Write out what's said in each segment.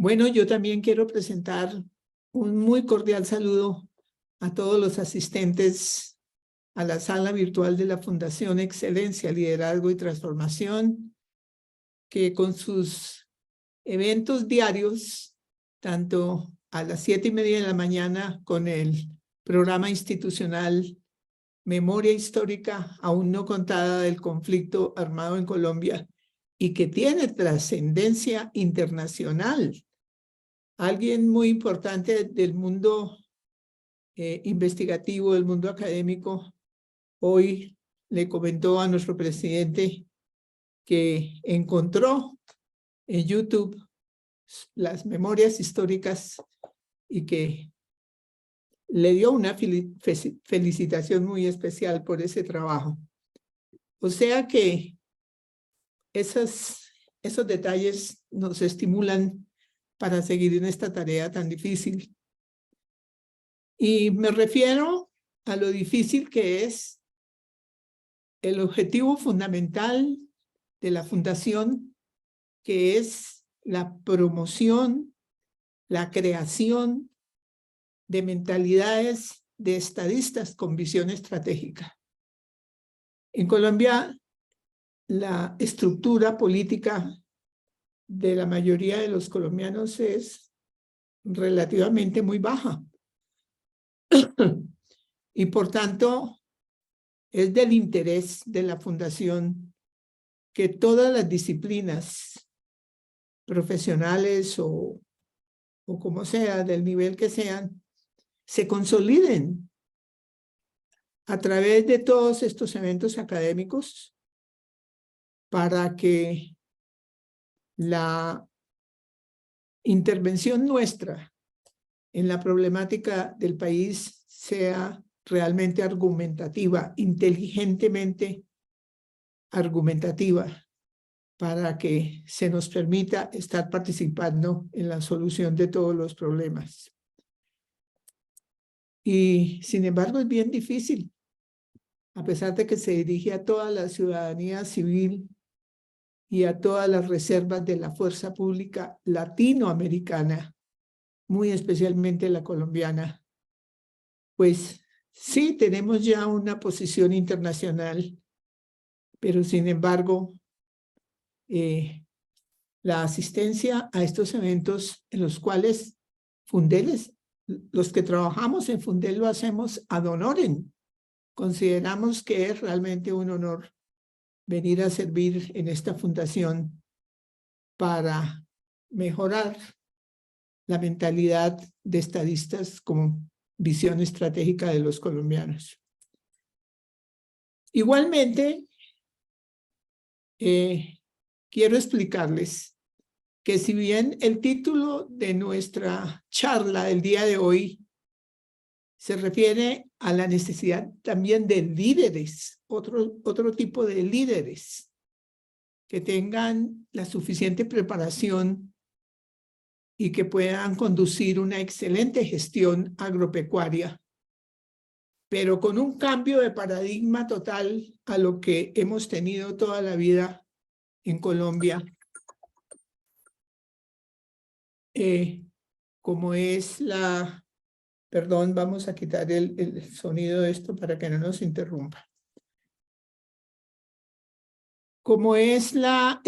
Bueno, yo también quiero presentar un muy cordial saludo a todos los asistentes a la sala virtual de la Fundación Excelencia, Liderazgo y Transformación, que con sus eventos diarios, tanto a las 7:30 de la mañana con el programa institucional Memoria Histórica aún no contada del conflicto armado en Colombia y que tiene trascendencia internacional. Alguien muy importante del mundo investigativo, del mundo académico, hoy le comentó a nuestro presidente que encontró en YouTube las memorias históricas y que le dio una felicitación muy especial por ese trabajo. O sea que esos detalles nos estimulan para seguir en esta tarea tan difícil. Y me refiero a lo difícil que es el objetivo fundamental de la Fundación, que es la promoción, la creación de mentalidades de estadistas con visión estratégica. En Colombia, la estructura política de la mayoría de los colombianos es relativamente muy baja. Y por tanto, es del interés de la Fundación que todas las disciplinas profesionales o como sea, del nivel que sean, se consoliden a través de todos estos eventos académicos para que la intervención nuestra en la problemática del país sea realmente argumentativa, inteligentemente argumentativa, para que se nos permita estar participando en la solución de todos los problemas. Y sin embargo es bien difícil, a pesar de que se dirige a toda la ciudadanía civil y a todas las reservas de la fuerza pública latinoamericana, muy especialmente la colombiana, pues sí tenemos ya una posición internacional, pero sin embargo la asistencia a estos eventos en los cuales Fundeles, los que trabajamos en Fundel lo hacemos ad honorem. Consideramos que es realmente un honor venir a servir en esta fundación para mejorar la mentalidad de estadistas como visión estratégica de los colombianos. Igualmente, quiero explicarles que si bien el título de nuestra charla del día de hoy se refiere a la necesidad también de líderes, otro tipo de líderes que tengan la suficiente preparación y que puedan conducir una excelente gestión agropecuaria, pero con un cambio de paradigma total a lo que hemos tenido toda la vida en Colombia, como es la... Perdón, vamos a quitar el sonido de esto para que no nos interrumpa. Como es la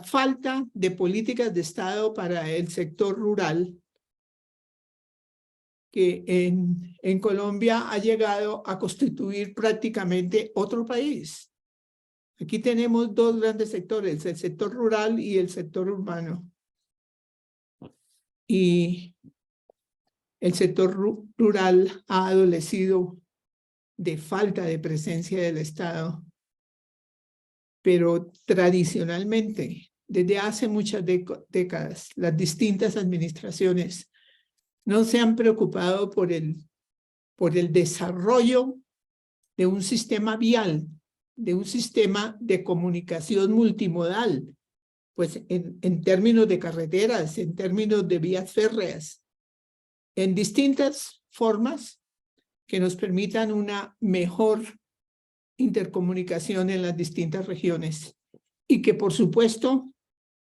falta de políticas de Estado para el sector rural, que en Colombia ha llegado a constituir prácticamente otro país. Aquí tenemos dos grandes sectores, el sector rural y el sector urbano. Y el sector rural ha adolecido de falta de presencia del Estado, pero tradicionalmente, desde hace muchas décadas, las distintas administraciones no se han preocupado por el desarrollo de un sistema vial, de un sistema de comunicación multimodal, pues en términos de carreteras, en términos de vías férreas, en distintas formas que nos permitan una mejor intercomunicación en las distintas regiones y que por supuesto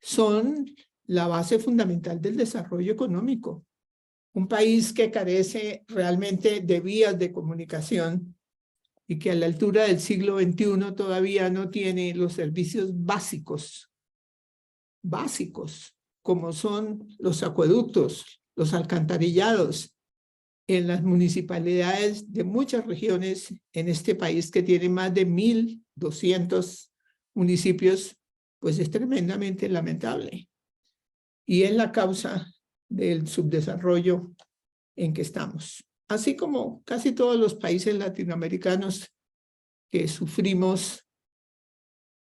son la base fundamental del desarrollo económico. Un país que carece realmente de vías de comunicación y que a la altura del siglo XXI todavía no tiene los servicios básicos, como son los acueductos, los alcantarillados, en las municipalidades de muchas regiones en este país que tiene más de 1.200 municipios, pues es tremendamente lamentable. Y es la causa del subdesarrollo en que estamos. Así como casi todos los países latinoamericanos que sufrimos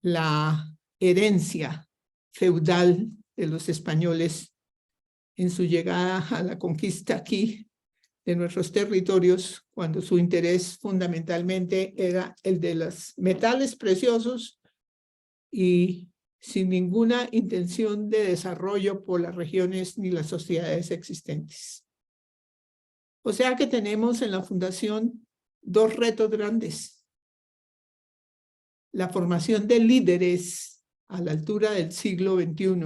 la herencia feudal de los españoles en su llegada a la conquista aquí de nuestros territorios, cuando su interés fundamentalmente era el de los metales preciosos y sin ninguna intención de desarrollo por las regiones ni las sociedades existentes. O sea que tenemos en la Fundación dos retos grandes. La formación de líderes a la altura del siglo XXI,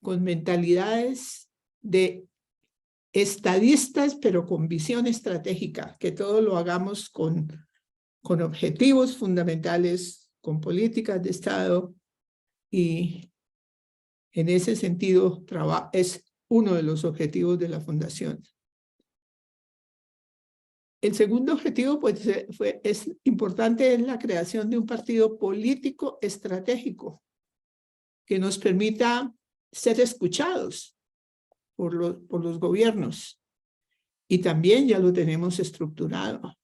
con mentalidades de estadistas, pero con visión estratégica, que todo lo hagamos con objetivos fundamentales, con políticas de Estado, y en ese sentido es uno de los objetivos de la Fundación. El segundo objetivo, pues, es importante, es la creación de un partido político estratégico que nos permita ser escuchados por los gobiernos. Y también ya lo tenemos estructurado.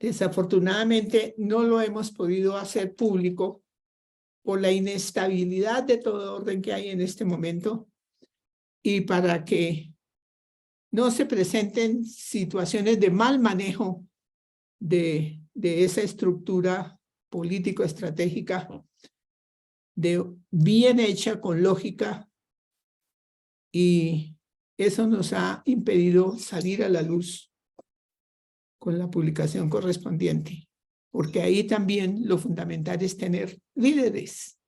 Desafortunadamente no lo hemos podido hacer público por la inestabilidad de todo orden que hay en este momento y para que no se presenten situaciones de mal manejo de esa estructura político-estratégica, bien hecha, con lógica, y eso nos ha impedido salir a la luz con la publicación correspondiente, porque ahí también lo fundamental es tener líderes,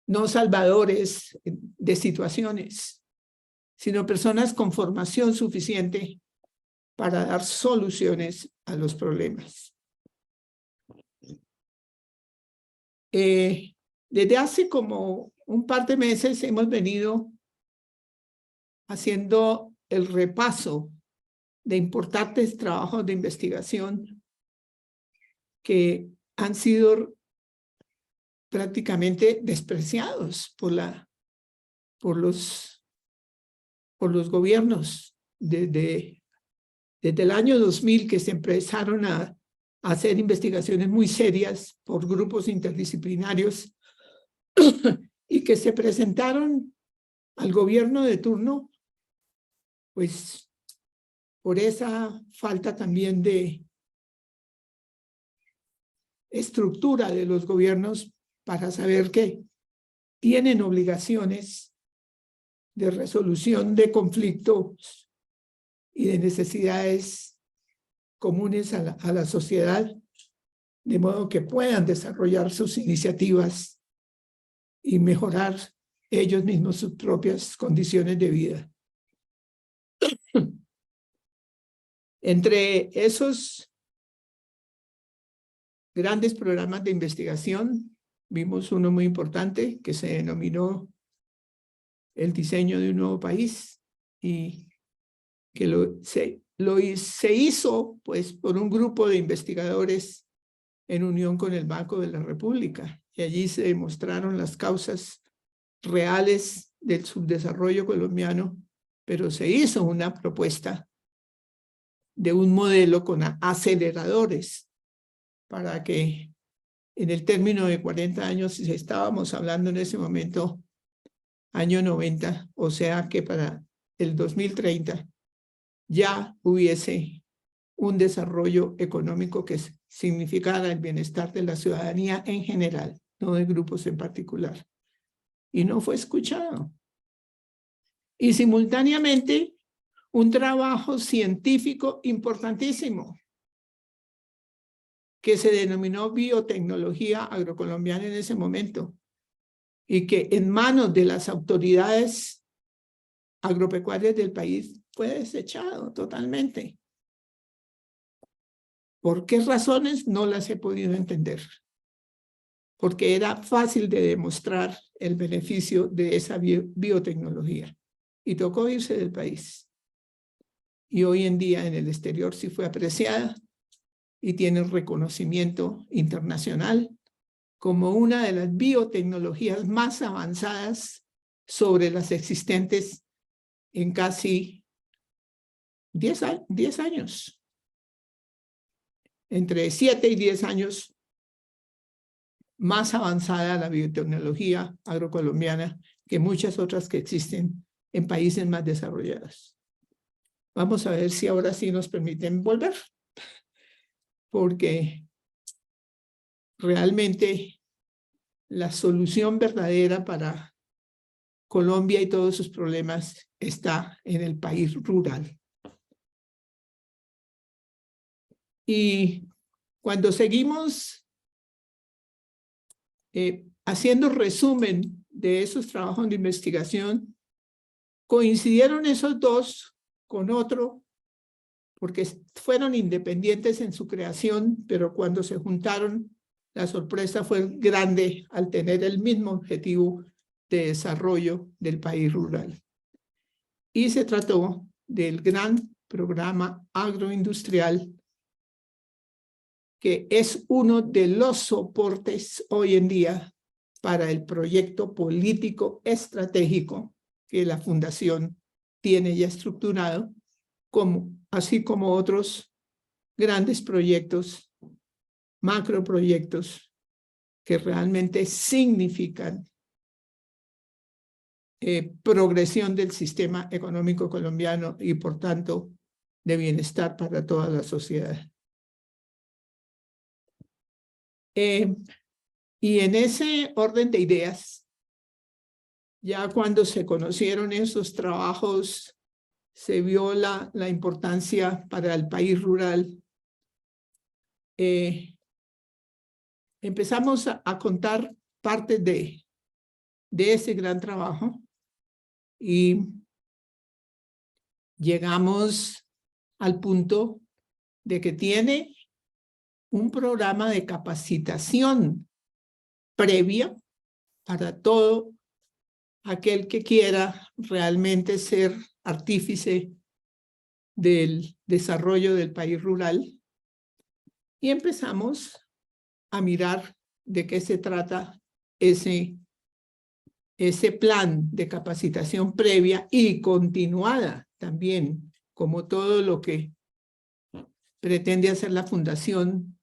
no salvadores de situaciones, sino personas con formación suficiente para dar soluciones a los problemas. Desde hace como un par de meses hemos venido haciendo el repaso de importantes trabajos de investigación que han sido prácticamente despreciados por los gobiernos desde el año 2000, que se empezaron a hacer investigaciones muy serias por grupos interdisciplinarios y que se presentaron al gobierno de turno, pues por esa falta también de estructura de los gobiernos para saber que tienen obligaciones de resolución de conflictos y de necesidades comunes a la sociedad, de modo que puedan desarrollar sus iniciativas y mejorar ellos mismos sus propias condiciones de vida. Entre esos grandes programas de investigación, vimos uno muy importante que se denominó el diseño de un nuevo país, y que se hizo pues por un grupo de investigadores en unión con el Banco de la República, y allí se demostraron las causas reales del subdesarrollo colombiano, pero se hizo una propuesta de un modelo con aceleradores para que en el término de 40 años, si estábamos hablando en ese momento, año 90, o sea que para el 2030 ya hubiese un desarrollo económico que significara el bienestar de la ciudadanía en general, no de grupos en particular. Y no fue escuchado. Y simultáneamente, un trabajo científico importantísimo que se denominó biotecnología agrocolombiana en ese momento, y que en manos de las autoridades agropecuarias del país fue desechado totalmente. ¿Por qué razones? No las he podido entender. Porque era fácil de demostrar el beneficio de esa biotecnología. Y tocó irse del país. Y hoy en día en el exterior sí fue apreciada y tiene reconocimiento internacional como una de las biotecnologías más avanzadas sobre las existentes en casi 10 años. Entre 7 y 10 años más avanzada la biotecnología agrocolombiana que muchas otras que existen en países más desarrollados. Vamos a ver si ahora sí nos permiten volver, porque realmente la solución verdadera para Colombia y todos sus problemas está en el país rural. Y cuando seguimos haciendo resumen de esos trabajos de investigación, coincidieron esos dos con otro, porque fueron independientes en su creación, pero cuando se juntaron, la sorpresa fue grande al tener el mismo objetivo de desarrollo del país rural. Y se trató del gran programa agroindustrial, que es uno de los soportes hoy en día para el proyecto político estratégico que la Fundación tiene ya estructurado, así como otros grandes proyectos, macroproyectos, que realmente significan progresión del sistema económico colombiano y, por tanto, de bienestar para toda la sociedad. Y en ese orden de ideas, ya cuando se conocieron esos trabajos, se vio la importancia para el país rural. Empezamos a contar parte de ese gran trabajo y llegamos al punto de que tiene un programa de capacitación previa para todo aquel que quiera realmente ser artífice del desarrollo del país rural. Y empezamos a mirar de qué se trata ese plan de capacitación previa y continuada también, como todo lo que pretende hacer la Fundación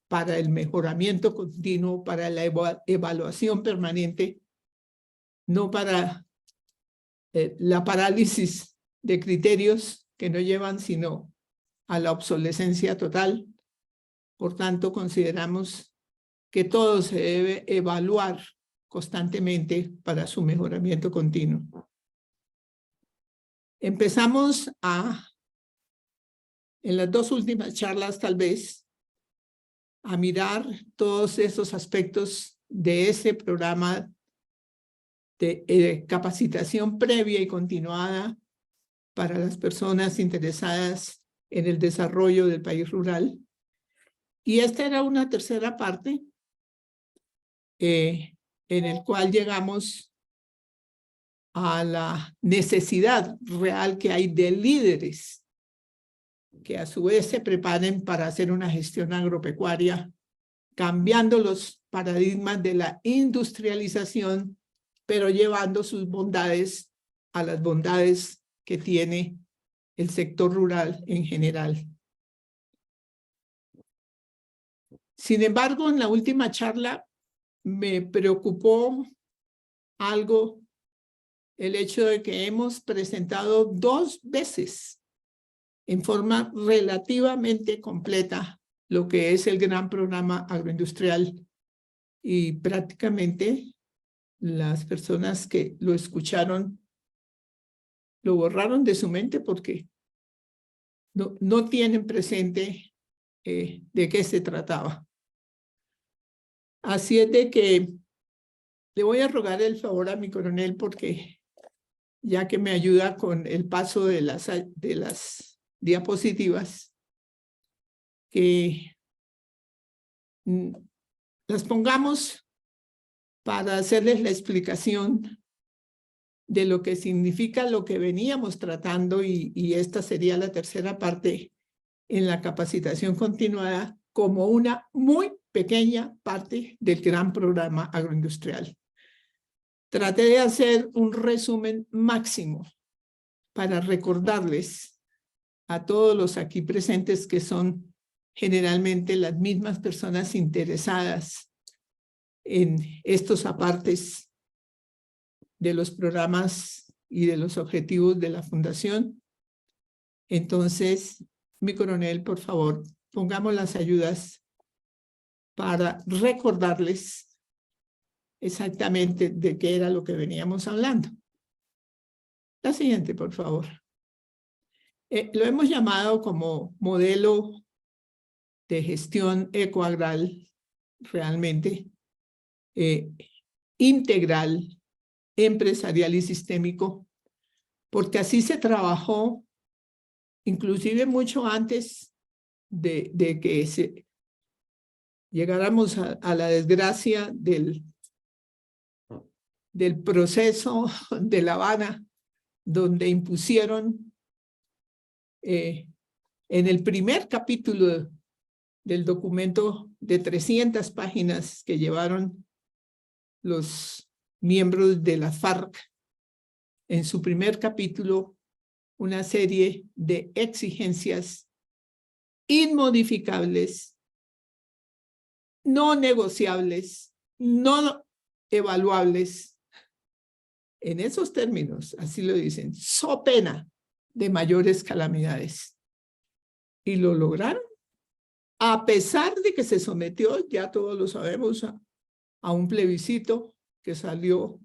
para el mejoramiento continuo, para la evaluación permanente, no para la parálisis de criterios que no llevan sino a la obsolescencia total. Por tanto, consideramos que todo se debe evaluar constantemente para su mejoramiento continuo. Empezamos en las dos últimas charlas tal vez, a mirar todos esos aspectos de ese programa de capacitación previa y continuada para las personas interesadas en el desarrollo del país rural. Y esta era una tercera parte en el cual llegamos a la necesidad real que hay de líderes que a su vez se preparen para hacer una gestión agropecuaria, cambiando los paradigmas de la industrialización, pero llevando sus bondades a las bondades que tiene el sector rural en general. Sin embargo, en la última charla me preocupó algo, el hecho de que hemos presentado 2 veces en forma relativamente completa lo que es el gran programa agroindustrial, y prácticamente las personas que lo escucharon lo borraron de su mente porque no tienen presente de qué se trataba. Así es de que Le voy a rogar el favor a mi coronel porque ya que me ayuda con el paso de las diapositivas, que las pongamos para hacerles la explicación de lo que significa lo que veníamos tratando y esta sería la tercera parte en la capacitación continuada como una muy pequeña parte del gran programa agroindustrial. Traté de hacer un resumen máximo para recordarles a todos los aquí presentes que son generalmente las mismas personas interesadas en estos apartes de los programas y de los objetivos de la Fundación. Entonces, mi coronel, por favor, pongamos las ayudas para recordarles exactamente de qué era lo que veníamos hablando. La siguiente, por favor. Lo hemos llamado como modelo de gestión ecoagral, realmente integral, empresarial y sistémico, porque así se trabajó, inclusive mucho antes de que llegáramos a la desgracia del proceso de La Habana, donde impusieron en el primer capítulo del documento de 300 páginas que llevaron los miembros de la FARC, en su primer capítulo, una serie de exigencias inmodificables, no negociables, no evaluables, en esos términos, así lo dicen, so pena de mayores calamidades. Y lo lograron, a pesar de que se sometió, ya todos lo sabemos, a un plebiscito que salió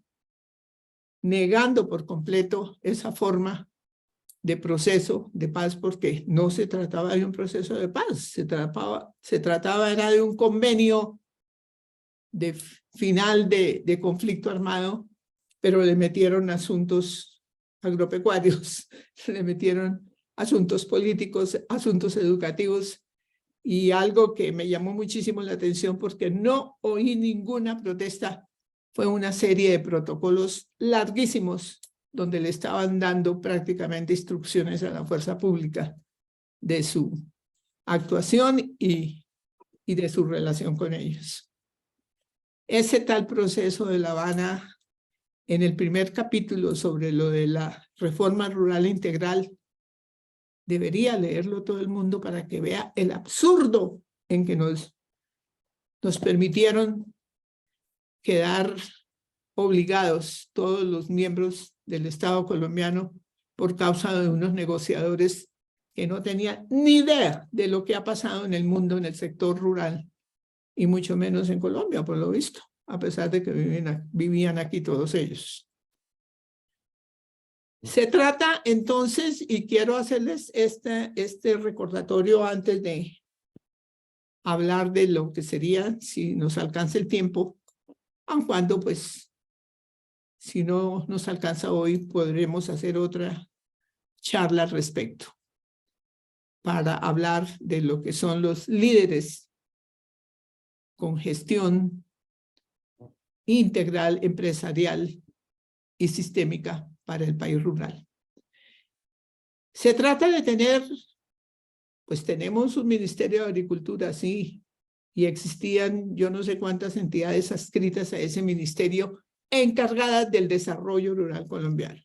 negando por completo esa forma de proceso de paz, porque no se trataba de un proceso de paz, se trataba era de un convenio de final de conflicto armado, pero le metieron asuntos agropecuarios, le metieron asuntos políticos, asuntos educativos, y algo que me llamó muchísimo la atención porque no oí ninguna protesta, fue una serie de protocolos larguísimos donde le estaban dando prácticamente instrucciones a la fuerza pública de su actuación y de su relación con ellos. Ese tal proceso de La Habana, en el primer capítulo sobre lo de la reforma rural integral, debería leerlo todo el mundo para que vea el absurdo en que nos permitieron quedar obligados todos los miembros del Estado colombiano por causa de unos negociadores que no tenían ni idea de lo que ha pasado en el mundo en el sector rural y mucho menos en Colombia, por lo visto, a pesar de que vivían aquí todos ellos. Se trata entonces, y quiero hacerles este recordatorio antes de hablar de lo que sería, si nos alcanza el tiempo, aun cuando pues si no nos alcanza hoy, podremos hacer otra charla al respecto para hablar de lo que son los líderes con gestión integral, empresarial y sistémica para el país rural. Se trata de tener, pues tenemos un Ministerio de Agricultura, sí, y existían yo no sé cuántas entidades adscritas a ese ministerio encargadas del desarrollo rural colombiano.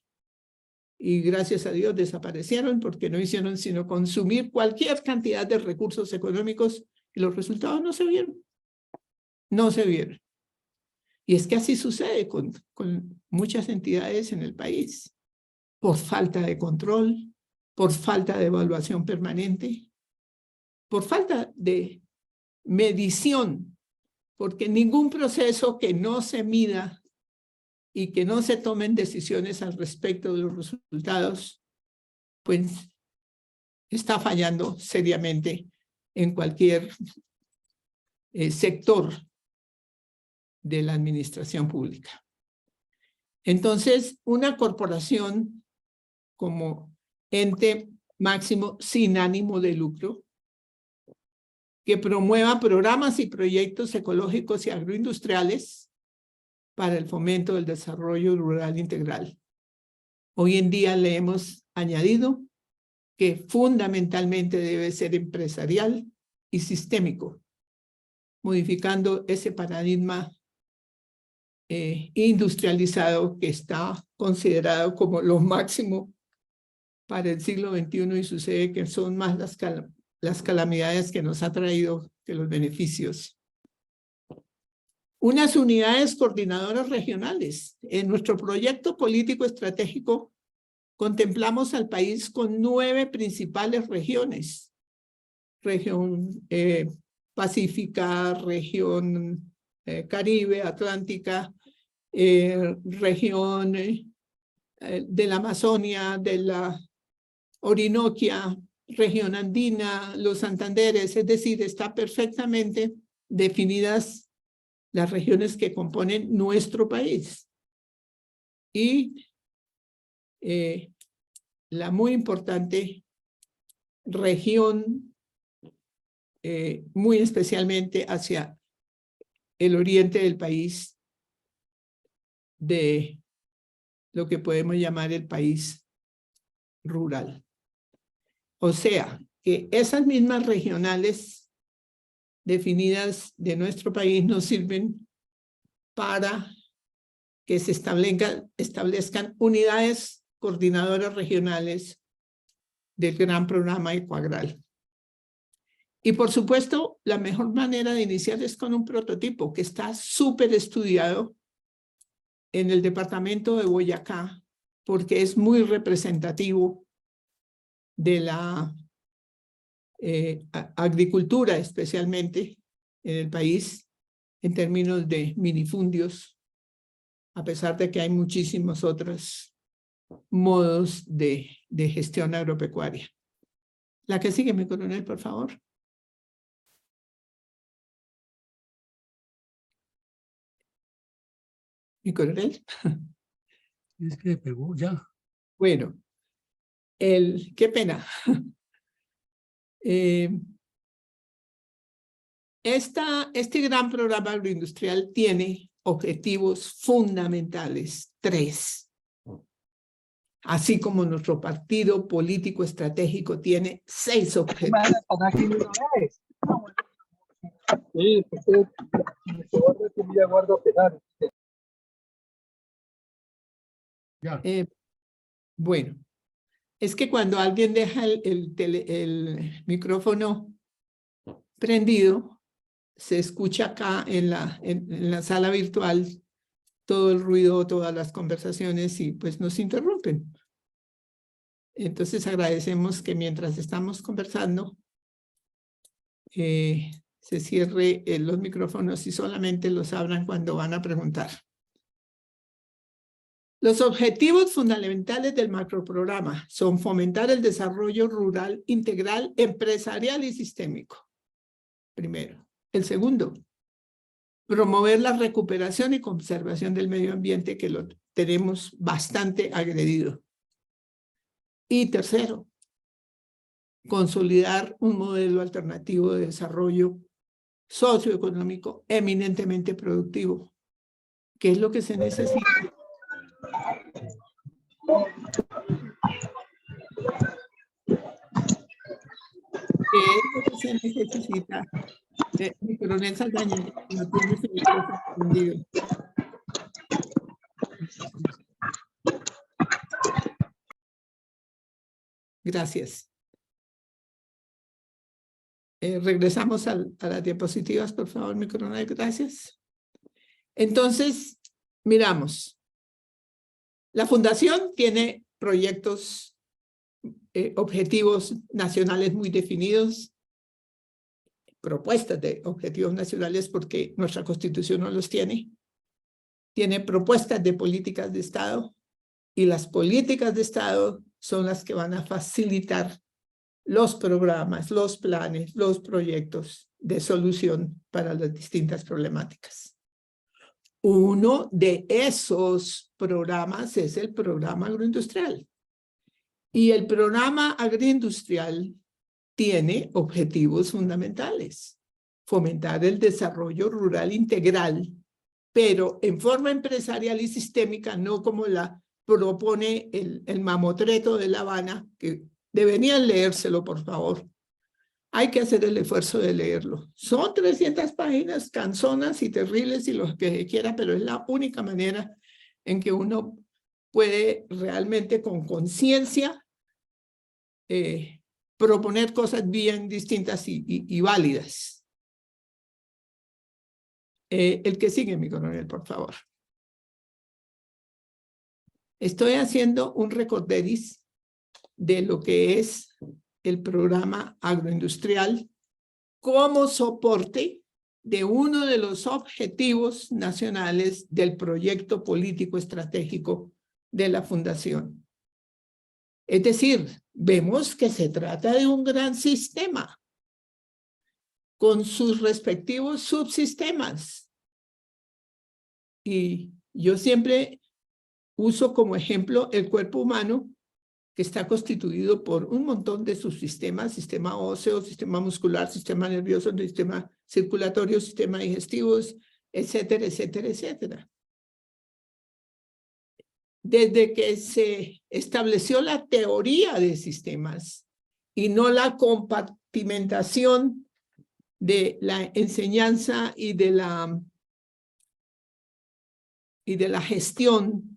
Y gracias a Dios desaparecieron porque no hicieron sino consumir cualquier cantidad de recursos económicos y los resultados no se vieron. No se vieron. Y es que así sucede con muchas entidades en el país, por falta de control, por falta de evaluación permanente, por falta de medición, porque ningún proceso que no se mida y que no se tomen decisiones al respecto de los resultados, pues está fallando seriamente en cualquier sector de la administración pública. Entonces, una corporación como ente máximo sin ánimo de lucro, que promueva programas y proyectos ecológicos y agroindustriales para el fomento del desarrollo rural integral. Hoy en día le hemos añadido que fundamentalmente debe ser empresarial y sistémico, modificando ese paradigma industrializado que está considerado como lo máximo para el siglo XXI y sucede que son más las calamidades que nos ha traído que los beneficios. Unas unidades coordinadoras regionales. En nuestro proyecto político estratégico contemplamos al país con 9 principales regiones. Región Pacífica, región Caribe, Atlántica, región de la Amazonia, de la Orinoquia, región andina, los Santanderes, es decir, está perfectamente definidas las regiones que componen nuestro país. Y la muy importante región, muy especialmente hacia el oriente del país, de lo que podemos llamar el país rural. O sea, que esas mismas regionales definidas de nuestro país nos sirven para que se establezcan unidades coordinadoras regionales del gran programa Ecoagral. Y por supuesto, la mejor manera de iniciar es con un prototipo que está súper estudiado en el departamento de Boyacá, porque es muy representativo de la agricultura, especialmente en el país, en términos de minifundios, a pesar de que hay muchísimos otros modos de gestión agropecuaria. La que sigue, mi coronel, por favor. Mi coronel. Es que pegó ya. Bueno, qué pena. Este gran programa agroindustrial tiene objetivos fundamentales, 3. Así como nuestro partido político estratégico tiene 6 objetivos. Sí, Bueno, es que cuando alguien deja el micrófono prendido, se escucha acá en la sala virtual todo el ruido, todas las conversaciones y pues nos interrumpen. Entonces agradecemos que mientras estamos conversando se cierre los micrófonos y solamente los abran cuando van a preguntar. Los objetivos fundamentales del macroprograma son fomentar el desarrollo rural integral, empresarial y sistémico. Primero. El segundo, promover la recuperación y conservación del medio ambiente, que lo tenemos bastante agredido. Y tercero, consolidar un modelo alternativo de desarrollo socioeconómico eminentemente productivo, que es lo que se necesita. ¿Qué es lo que se necesita? Mi coronel Saldaña, no tiene su micrófono prendido. Gracias. Regresamos a las diapositivas, por favor, mi coronel, gracias. Entonces, miramos. La Fundación tiene proyectos, objetivos nacionales muy definidos, propuestas de objetivos nacionales porque nuestra Constitución no los tiene. Tiene propuestas de políticas de Estado y las políticas de Estado son las que van a facilitar los programas, los planes, los proyectos de solución para las distintas problemáticas. Uno de esos programas es el programa agroindustrial. Y el programa agroindustrial tiene objetivos fundamentales: fomentar el desarrollo rural integral, pero en forma empresarial y sistémica, no como la propone el mamotreto de La Habana, que deberían leérselo, por favor. Hay que hacer el esfuerzo de leerlo. Son 300 páginas cansonas y terribles y lo que se quiera, pero es la única manera en que uno puede realmente con conciencia proponer cosas bien distintas y válidas. El que sigue, mi coronel, por favor. Estoy haciendo un recorderis de lo que es el programa agroindustrial como soporte de uno de los objetivos nacionales del proyecto político estratégico de la Fundación. Es decir, vemos que se trata de un gran sistema con sus respectivos subsistemas. Y yo siempre uso como ejemplo el cuerpo humano, que está constituido por un montón de subsistemas: sistema óseo, sistema muscular, sistema nervioso, sistema circulatorio, sistema digestivo, etcétera, etcétera, etcétera. Desde que se estableció la teoría de sistemas y no la compartimentación de la enseñanza y de la gestión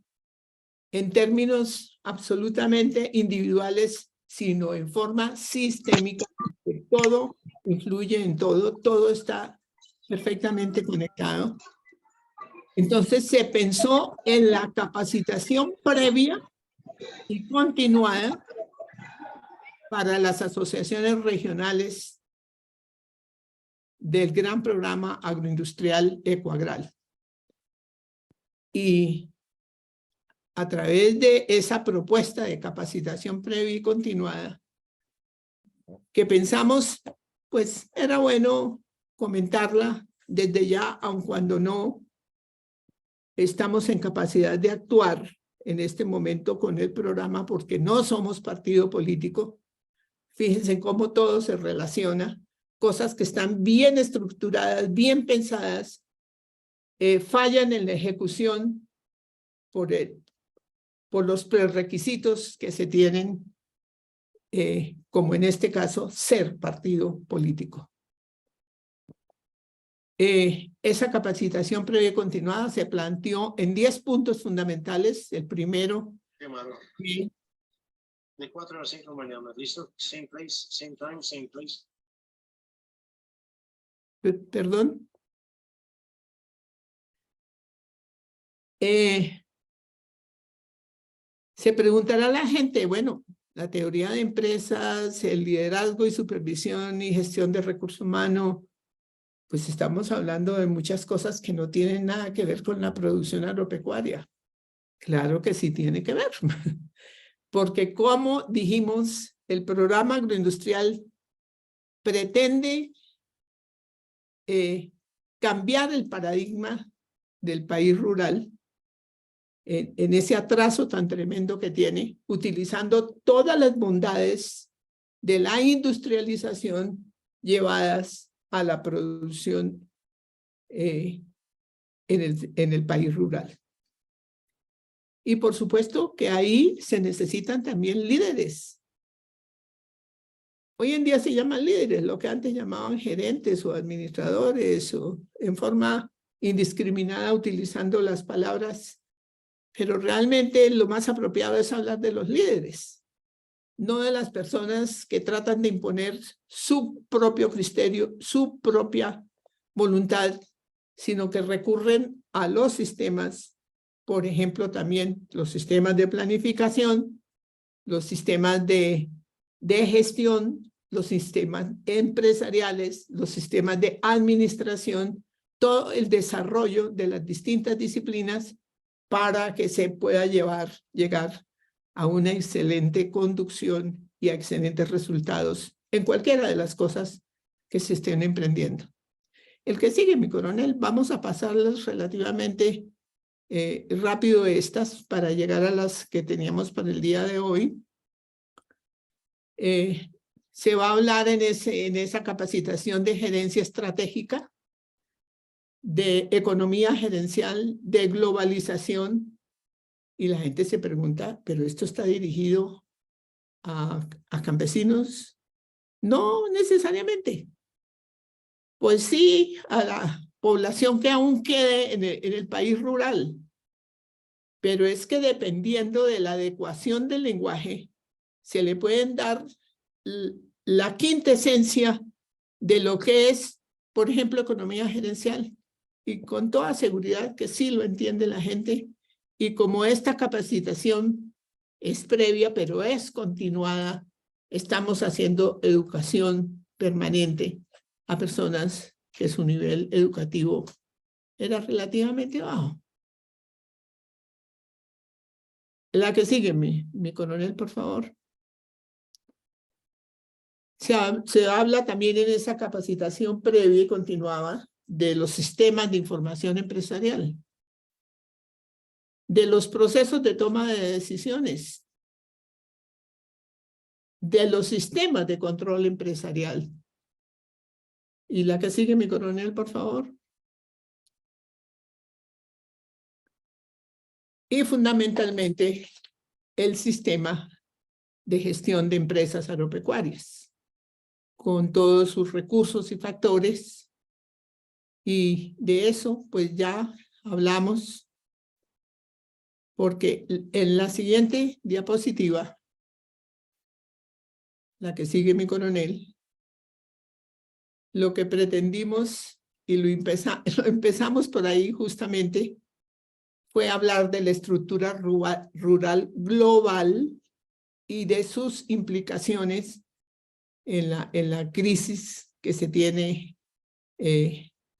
en términos absolutamente individuales, sino en forma sistémica, que todo influye en todo, todo está perfectamente conectado. Entonces se pensó en la capacitación previa y continuada para las asociaciones regionales del gran programa agroindustrial Ecoagral. Y a través de esa propuesta de capacitación previa y continuada, que pensamos, pues era bueno comentarla desde ya, aun cuando no estamos en capacidad de actuar en este momento con el programa, porque no somos partido político. Fíjense cómo todo se relaciona, cosas que están bien estructuradas, bien pensadas, fallan en la ejecución por los prerequisitos que se tienen, como en este caso, ser partido político. Esa capacitación previa y continuada se planteó en 10 puntos fundamentales. El primero... De 4 a 5 de la mañana, ¿listo? Same place, same time, same place. Perdón. Se preguntará la gente, bueno, la teoría de empresas, el liderazgo y supervisión y gestión de recursos humanos, pues estamos hablando de muchas cosas que no tienen nada que ver con la producción agropecuaria. Claro que sí tiene que ver, porque como dijimos, el programa agroindustrial pretende cambiar el paradigma del país rural en ese atraso tan tremendo que tiene, utilizando todas las bondades de la industrialización llevadas a la producción en el país rural. Y por supuesto que ahí se necesitan también líderes. Hoy en día se llaman líderes, lo que antes llamaban gerentes o administradores, o en forma indiscriminada utilizando las palabras, pero realmente lo más apropiado es hablar de los líderes, no de las personas que tratan de imponer su propio criterio, su propia voluntad, sino que recurren a los sistemas, por ejemplo, también los sistemas de planificación, los sistemas de gestión, los sistemas empresariales, los sistemas de administración, todo el desarrollo de las distintas disciplinas para que se pueda llegar a una excelente conducción y a excelentes resultados en cualquiera de las cosas que se estén emprendiendo. El que sigue, mi coronel, vamos a pasarlas relativamente rápido estas para llegar a las que teníamos para el día de hoy. Se va a hablar en esa capacitación de gerencia estratégica, de economía gerencial, de globalización, y la gente se pregunta, ¿pero esto está dirigido a campesinos? No necesariamente. Pues sí, a la población que aún quede en el país rural, pero es que dependiendo de la adecuación del lenguaje, se le pueden dar la quintesencia de lo que es, por ejemplo, economía gerencial, y con toda seguridad que sí lo entiende la gente, y como esta capacitación es previa, pero es continuada, estamos haciendo educación permanente a personas que su nivel educativo era relativamente bajo. La que sigue, mi coronel, por favor. Se habla también en esa capacitación previa y continuada de los sistemas de información empresarial, de los procesos de toma de decisiones, de los sistemas de control empresarial. Y la que sigue, mi coronel, por favor. Y fundamentalmente el sistema de gestión de empresas agropecuarias, con todos sus recursos y factores. Y de eso, pues ya hablamos, porque en la siguiente diapositiva, la que sigue, mi coronel, lo que pretendimos, y lo empezamos por ahí justamente, fue hablar de la estructura rural global y de sus implicaciones en la crisis que se tiene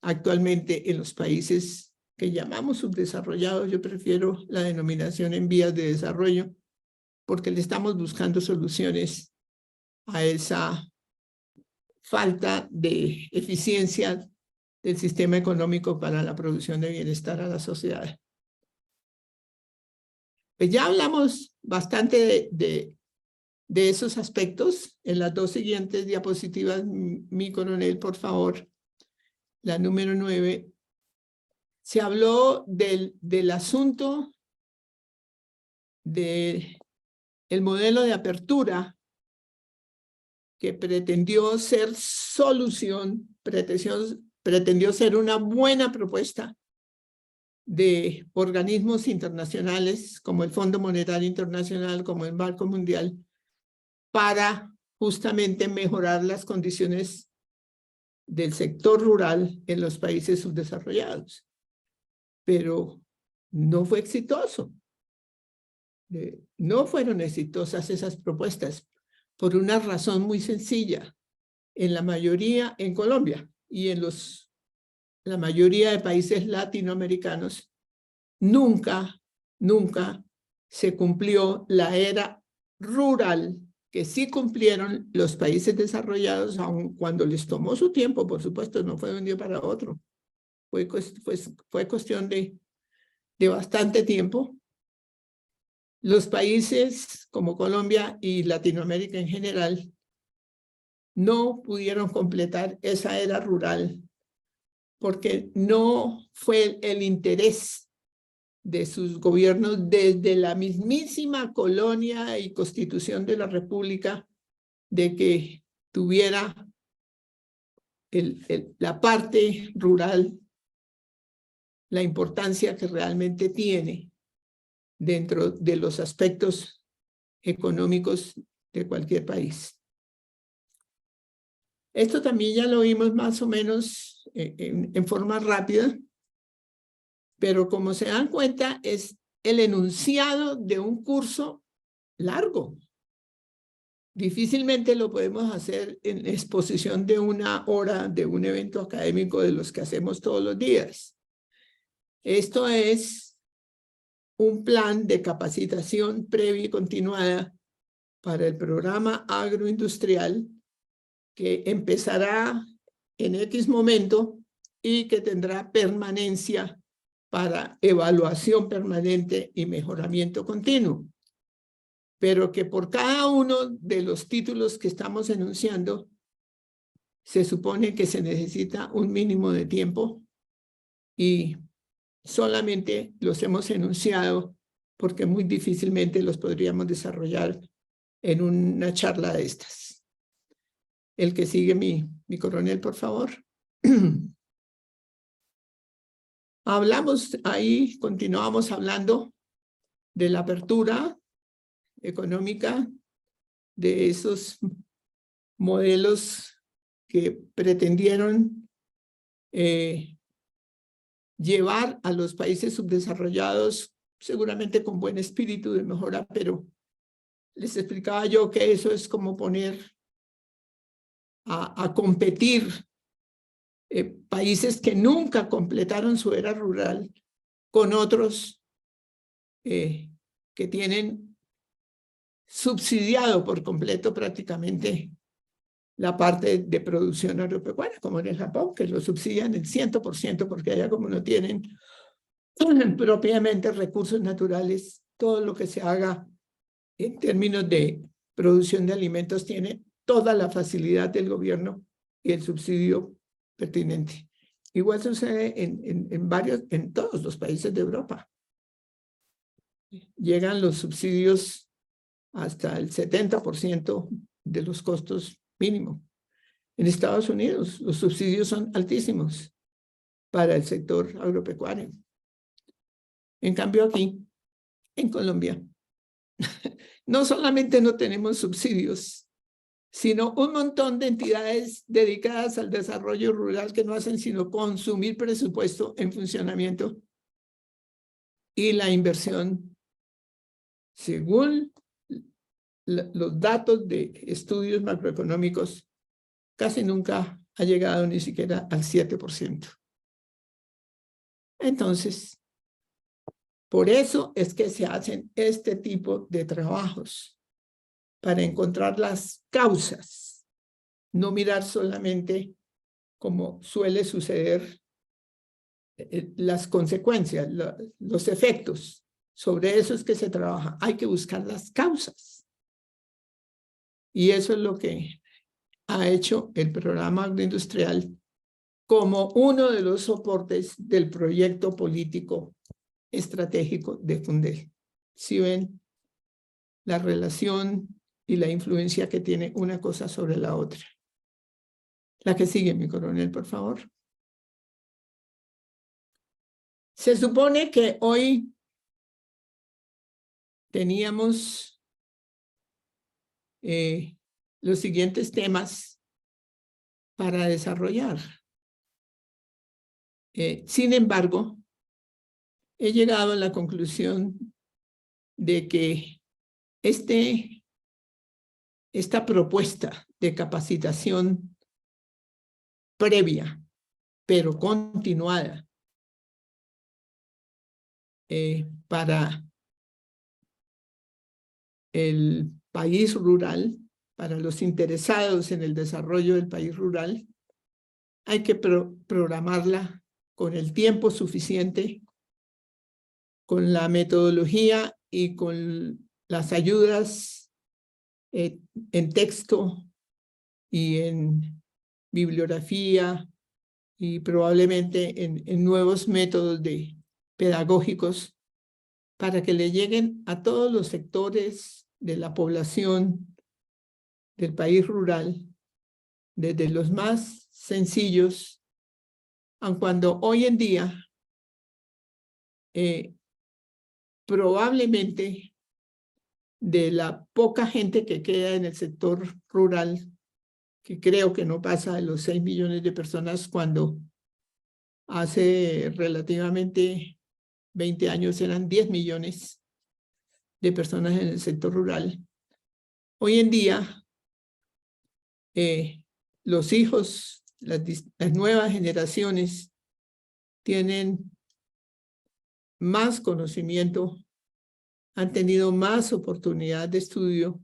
actualmente en los países que llamamos subdesarrollados. Yo prefiero la denominación en vías de desarrollo, porque le estamos buscando soluciones a esa falta de eficiencia del sistema económico para la producción de bienestar a la sociedad. Pues ya hablamos bastante de esos aspectos. En las dos siguientes diapositivas, mi coronel, por favor, la número 9, se habló del asunto del modelo de apertura que pretendió ser solución, pretendió ser una buena propuesta de organismos internacionales como el Fondo Monetario Internacional, como el Banco Mundial, para justamente mejorar las condiciones del sector rural en los países subdesarrollados. Pero no fue exitoso. No fueron exitosas esas propuestas por una razón muy sencilla. En la mayoría, en Colombia y en la mayoría de países latinoamericanos, nunca se cumplió la era rural que sí cumplieron los países desarrollados, aun cuando les tomó su tiempo, por supuesto, no fue de un día para otro. Fue cuestión de bastante tiempo. Los países como Colombia y Latinoamérica en general no pudieron completar esa era rural porque no fue el interés de sus gobiernos desde la mismísima colonia y constitución de la República de que tuviera la parte rural la importancia que realmente tiene dentro de los aspectos económicos de cualquier país. Esto también ya lo vimos más o menos en forma rápida, pero como se dan cuenta es el enunciado de un curso largo. Difícilmente lo podemos hacer en exposición de una hora de un evento académico de los que hacemos todos los días. Esto es un plan de capacitación previa y continuada para el programa agroindustrial que empezará en X momento y que tendrá permanencia para evaluación permanente y mejoramiento continuo. Pero que por cada uno de los títulos que estamos enunciando, se supone que se necesita un mínimo de tiempo y solamente los hemos enunciado porque muy difícilmente los podríamos desarrollar en una charla de estas. El que sigue, mi coronel, por favor. Hablamos ahí, continuamos hablando de la apertura económica, de esos modelos que pretendieron llevar a los países subdesarrollados, seguramente con buen espíritu de mejora, pero les explicaba yo que eso es como poner a competir países que nunca completaron su era rural con otros que tienen subsidiado por completo prácticamente la parte de producción agropecuaria, como en el Japón, que lo subsidian el 100%, porque allá como no tienen propiamente recursos naturales, todo lo que se haga en términos de producción de alimentos tiene toda la facilidad del gobierno y el subsidio pertinente. Igual sucede en todos los países de Europa. Llegan los subsidios hasta el 70% de los costos mínimos. En Estados Unidos los subsidios son altísimos para el sector agropecuario. En cambio aquí, en Colombia, no solamente no tenemos subsidios, sino un montón de entidades dedicadas al desarrollo rural que no hacen sino consumir presupuesto en funcionamiento y la inversión, según los datos de estudios macroeconómicos, casi nunca ha llegado ni siquiera al 7%. Entonces, por eso es que se hacen este tipo de trabajos, para encontrar las causas, no mirar solamente, como suele suceder, las consecuencias, los efectos. Sobre eso es que se trabaja. Hay que buscar las causas. Y eso es lo que ha hecho el programa agroindustrial como uno de los soportes del proyecto político estratégico de Fundel. Si ven la relación y la influencia que tiene una cosa sobre la otra. La que sigue, mi coronel, por favor. Se supone que hoy teníamos los siguientes temas para desarrollar. Sin embargo, he llegado a la conclusión de que esta propuesta de capacitación previa, pero continuada, para el país rural, para los interesados en el desarrollo del país rural, hay que programarla con el tiempo suficiente, con la metodología y con las ayudas en texto y en bibliografía y probablemente en nuevos métodos pedagógicos para que le lleguen a todos los sectores de la población del país rural, desde los más sencillos, aun cuando hoy en día probablemente de la poca gente que queda en el sector rural, que creo que no pasa de los 6 millones de personas cuando hace relativamente 20 años eran 10 millones de personas en el sector rural. Hoy en día, los hijos, las nuevas generaciones tienen más conocimiento, han tenido más oportunidad de estudio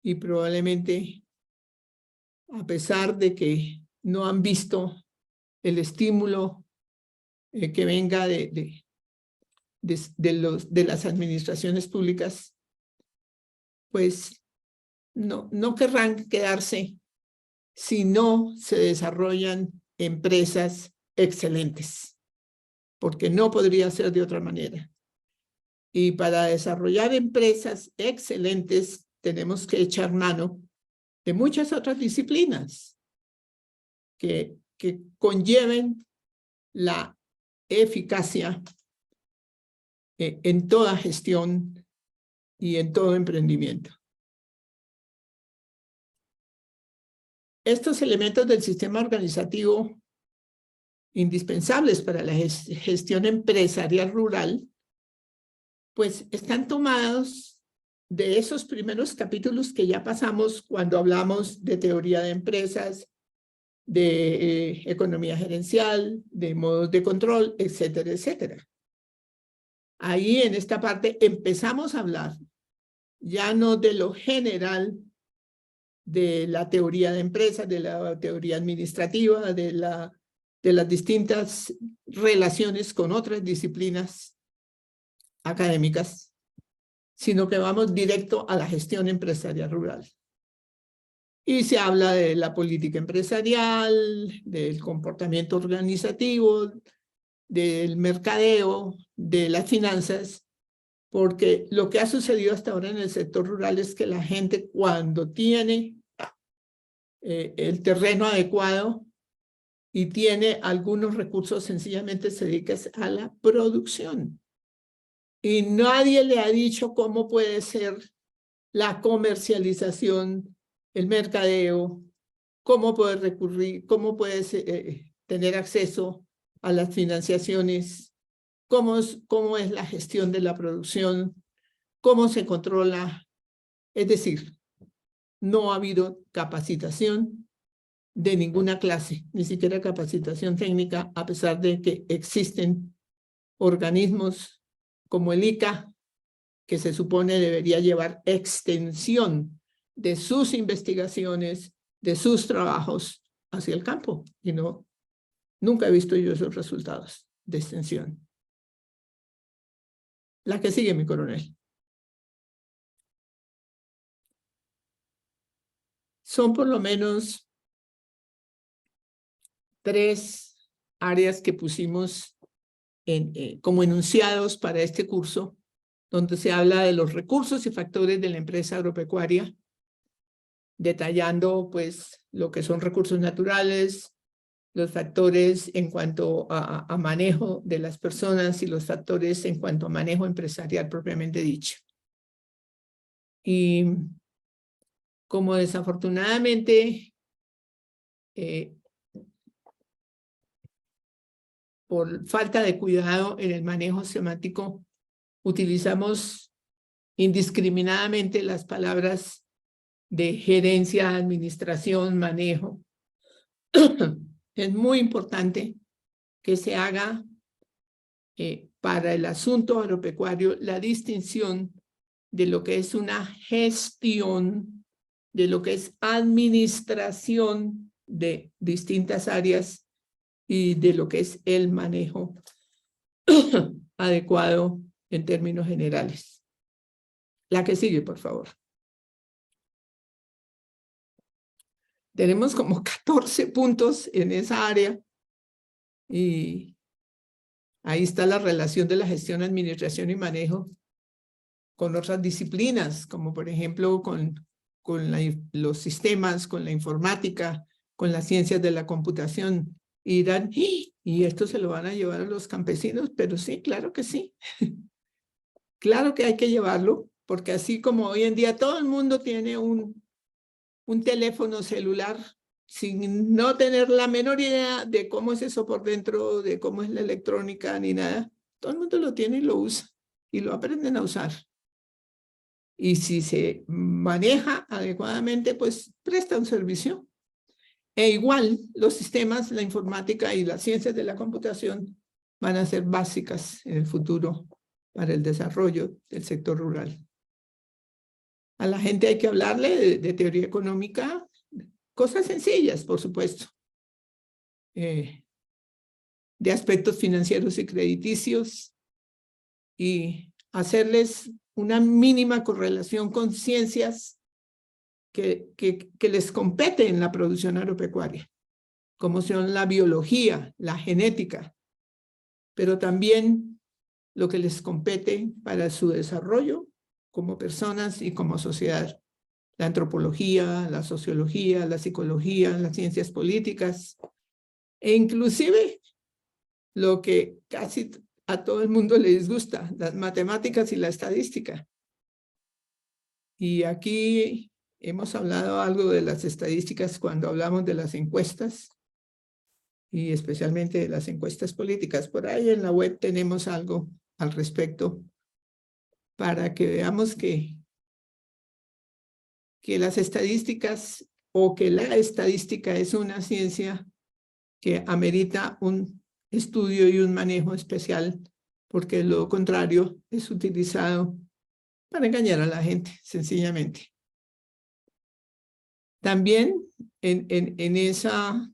y probablemente, a pesar de que no han visto el estímulo que venga de las administraciones públicas, pues no querrán quedarse si no se desarrollan empresas excelentes, porque no podría ser de otra manera. Y para desarrollar empresas excelentes tenemos que echar mano de muchas otras disciplinas que conlleven la eficacia en toda gestión y en todo emprendimiento. Estos elementos del sistema organizativo indispensables para la gestión empresarial rural, pues están tomados de esos primeros capítulos que ya pasamos cuando hablamos de teoría de empresas, de economía gerencial, de modos de control, etcétera, etcétera. Ahí en esta parte empezamos a hablar ya no de lo general de la teoría de empresas, de la teoría administrativa, de las distintas relaciones con otras disciplinas académicas, sino que vamos directo a la gestión empresarial rural. Y se habla de la política empresarial, del comportamiento organizativo, del mercadeo, de las finanzas, porque lo que ha sucedido hasta ahora en el sector rural es que la gente cuando tiene el terreno adecuado y tiene algunos recursos, sencillamente se dedica a la producción. Y nadie le ha dicho cómo puede ser la comercialización, el mercadeo, cómo puede recurrir, cómo puede tener acceso a las financiaciones, cómo es la gestión de la producción, cómo se controla. Es decir, no ha habido capacitación de ninguna clase, ni siquiera capacitación técnica, a pesar de que existen organismos como el ICA, que se supone debería llevar extensión de sus investigaciones, de sus trabajos hacia el campo. Y nunca he visto yo esos resultados de extensión. La que sigue, mi coronel. Son por lo menos 3 áreas que pusimos como enunciados para este curso, donde se habla de los recursos y factores de la empresa agropecuaria, detallando pues lo que son recursos naturales, los factores en cuanto a manejo de las personas y los factores en cuanto a manejo empresarial propiamente dicho. Y como desafortunadamente por falta de cuidado en el manejo semántico, utilizamos indiscriminadamente las palabras de gerencia, administración, manejo. Es muy importante que se haga para el asunto agropecuario la distinción de lo que es una gestión, de lo que es administración de distintas áreas y de lo que es el manejo adecuado en términos generales. La que sigue, por favor. Tenemos como 14 puntos en esa área y ahí está la relación de la gestión, administración y manejo con otras disciplinas, como por ejemplo con los sistemas, con la informática, con las ciencias de la computación. Y dirán, ¿y esto se lo van a llevar a los campesinos? Pero sí, claro que sí. Claro que hay que llevarlo, porque así como hoy en día todo el mundo tiene un teléfono celular sin no tener la menor idea de cómo es eso por dentro, de cómo es la electrónica ni nada, todo el mundo lo tiene y lo usa y lo aprenden a usar. Y si se maneja adecuadamente, pues presta un servicio. E igual los sistemas, la informática y las ciencias de la computación van a ser básicas en el futuro para el desarrollo del sector rural. A la gente hay que hablarle de teoría económica, cosas sencillas, por supuesto. de aspectos financieros y crediticios y hacerles una mínima correlación con ciencias que les compete en la producción agropecuaria, como son la biología, la genética, pero también lo que les compete para su desarrollo como personas y como sociedad. La antropología, la sociología, la psicología, las ciencias políticas, e inclusive lo que casi a todo el mundo le disgusta, las matemáticas y la estadística. Y aquí hemos hablado algo de las estadísticas cuando hablamos de las encuestas, y especialmente de las encuestas políticas. Por ahí en la web tenemos algo al respecto para que veamos que las estadísticas o que la estadística es una ciencia que amerita un estudio y un manejo especial, porque lo contrario es utilizado para engañar a la gente, sencillamente. También en esa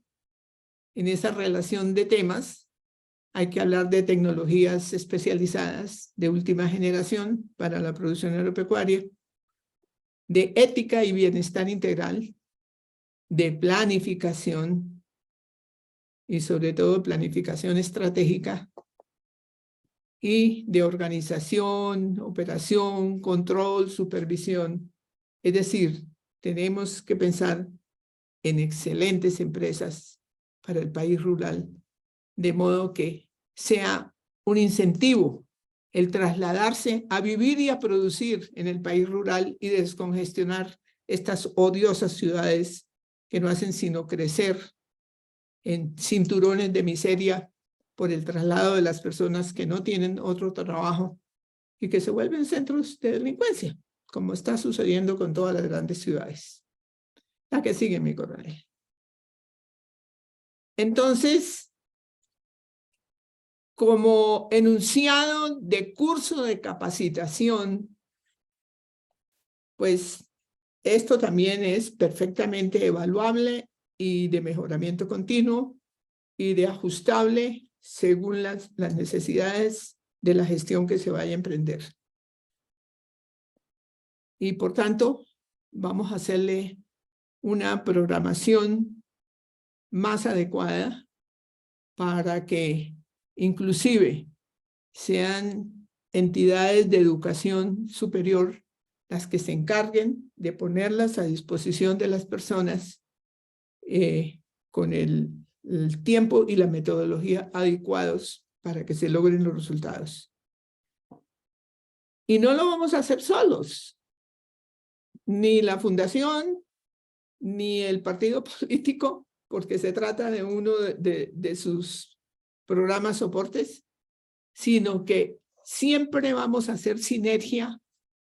relación de temas hay que hablar de tecnologías especializadas de última generación para la producción agropecuaria, de ética y bienestar integral, de planificación y sobre todo planificación estratégica, y de organización, operación, control, supervisión. Es decir, tenemos que pensar en excelentes empresas para el país rural, de modo que sea un incentivo el trasladarse a vivir y a producir en el país rural y descongestionar estas odiosas ciudades que no hacen sino crecer en cinturones de miseria por el traslado de las personas que no tienen otro trabajo y que se vuelven centros de delincuencia, como está sucediendo con todas las grandes ciudades. La que sigue, mi coronel. Entonces, como enunciado de curso de capacitación, pues esto también es perfectamente evaluable y de mejoramiento continuo y de ajustable según las necesidades de la gestión que se vaya a emprender. Y por tanto, vamos a hacerle una programación más adecuada para que inclusive sean entidades de educación superior las que se encarguen de ponerlas a disposición de las personas con el tiempo y la metodología adecuados para que se logren los resultados. Y no lo vamos a hacer solos, ni la fundación, ni el partido político, porque se trata de uno de sus programas soportes, sino que siempre vamos a hacer sinergia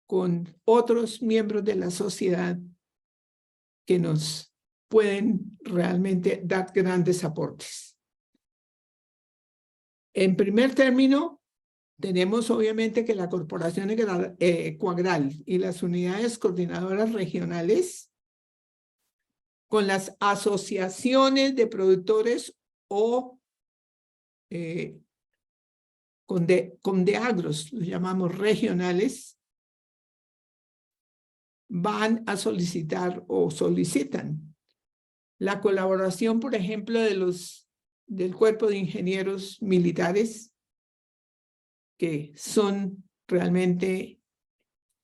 con otros miembros de la sociedad que nos pueden realmente dar grandes aportes. En primer término, tenemos obviamente que la Corporación Coagral y las unidades coordinadoras regionales con las asociaciones de productores o condeagros, los llamamos regionales, van a solicitar o solicitan la colaboración, por ejemplo, del Cuerpo de Ingenieros Militares, que son realmente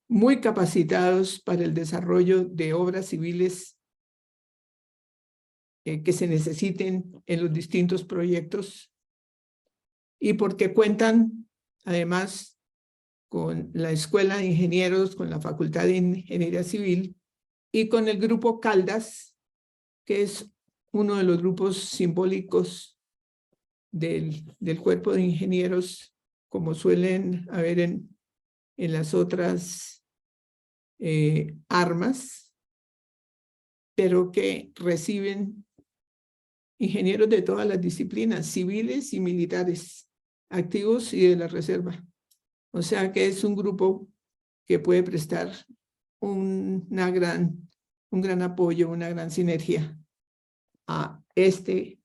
muy capacitados para el desarrollo de obras civiles que se necesiten en los distintos proyectos, y porque cuentan además con la Escuela de Ingenieros, con la Facultad de Ingeniería Civil y con el Grupo Caldas, que es uno de los grupos simbólicos del Cuerpo de Ingenieros, como suelen haber en las otras armas, pero que reciben ingenieros de todas las disciplinas, civiles y militares, activos y de la reserva. O sea que es un grupo que puede prestar un gran apoyo, una gran sinergia a este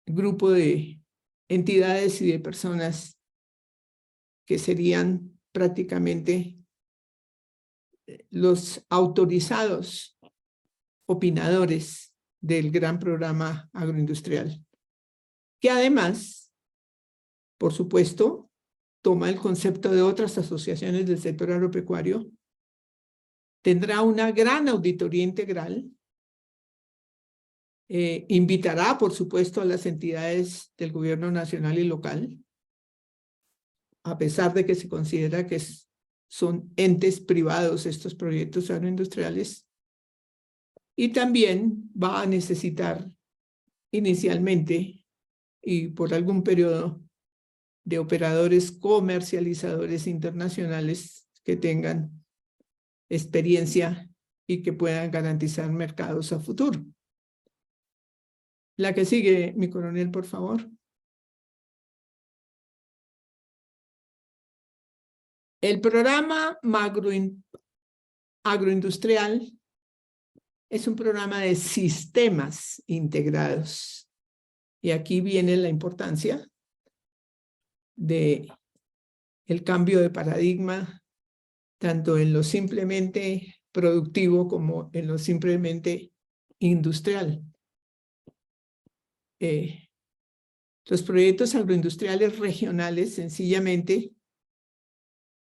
grupo de entidades y de personas que serían prácticamente los autorizados opinadores del gran programa agroindustrial, que además, por supuesto, toma el concepto de otras asociaciones del sector agropecuario, tendrá una gran auditoría integral, invitará, por supuesto, a las entidades del gobierno nacional y local, a pesar de que se considera que son entes privados estos proyectos agroindustriales, y también va a necesitar inicialmente y por algún periodo de operadores comercializadores internacionales que tengan experiencia y que puedan garantizar mercados a futuro. La que sigue, mi coronel, por favor. El programa agroindustrial es un programa de sistemas integrados. Y aquí viene la importancia de el cambio de paradigma, tanto en lo simplemente productivo como en lo simplemente industrial. Los proyectos agroindustriales regionales sencillamente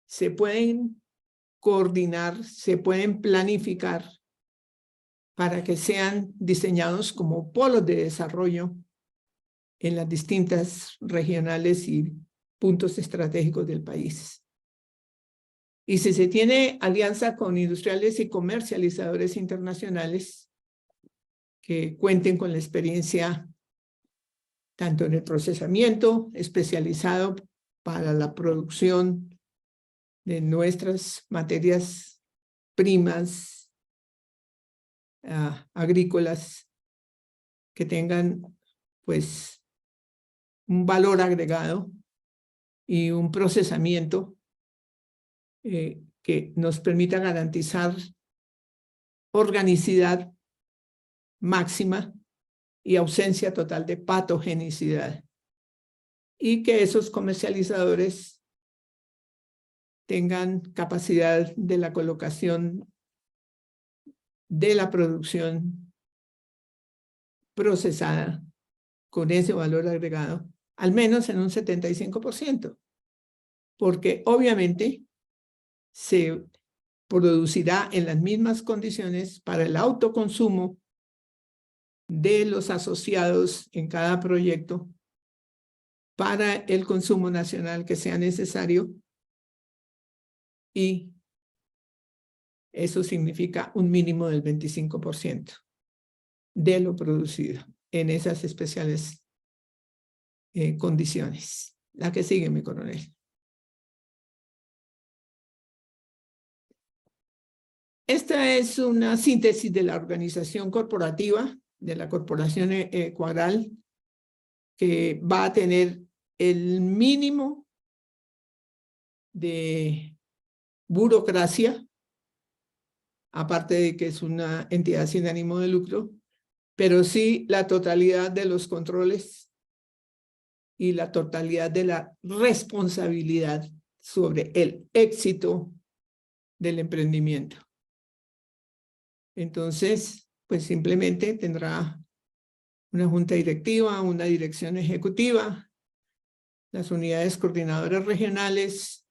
se pueden coordinar, se pueden planificar para que sean diseñados como polos de desarrollo en las distintas regionales y puntos estratégicos del país. Y si se tiene alianza con industriales y comercializadores internacionales que cuenten con la experiencia tanto en el procesamiento especializado para la producción de nuestras materias primas agrícolas que tengan pues un valor agregado y un procesamiento que nos permita garantizar organicidad máxima y ausencia total de patogenicidad. Y que esos comercializadores tengan capacidad de la colocación de la producción procesada con ese valor agregado, al menos en un 75%, porque obviamente se producirá en las mismas condiciones para el autoconsumo de los asociados en cada proyecto para el consumo nacional que sea necesario, y eso significa un mínimo del 25% de lo producido en esas especiales condiciones. La que sigue, mi coronel. Esta es una síntesis de la organización corporativa de la Corporación Ecuadral, que va a tener el mínimo de burocracia, aparte de que es una entidad sin ánimo de lucro, pero sí la totalidad de los controles y la totalidad de la responsabilidad sobre el éxito del emprendimiento. Entonces, pues simplemente tendrá una junta directiva, una dirección ejecutiva, las unidades coordinadoras regionales,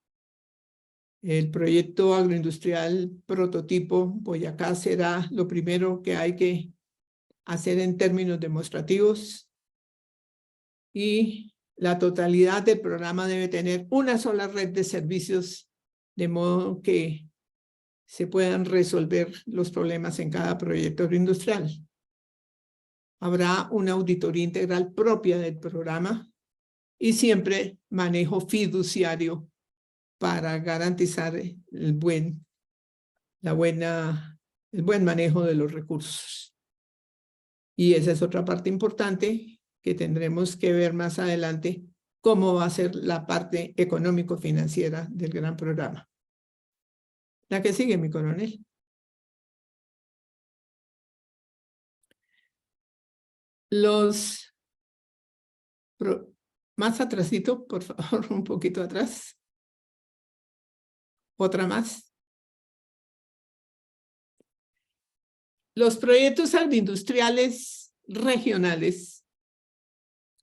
el proyecto agroindustrial prototipo Boyacá será lo primero que hay que hacer en términos demostrativos, y la totalidad del programa debe tener una sola red de servicios, de modo que se puedan resolver los problemas en cada proyecto agroindustrial. Habrá una auditoría integral propia del programa y siempre manejo fiduciario para garantizar el buen manejo de los recursos. Y esa es otra parte importante que tendremos que ver más adelante, cómo va a ser la parte económico-financiera del gran programa. La que sigue, mi coronel. Los Más atrasito, por favor, un poquito atrás. Otra más. Los proyectos agroindustriales regionales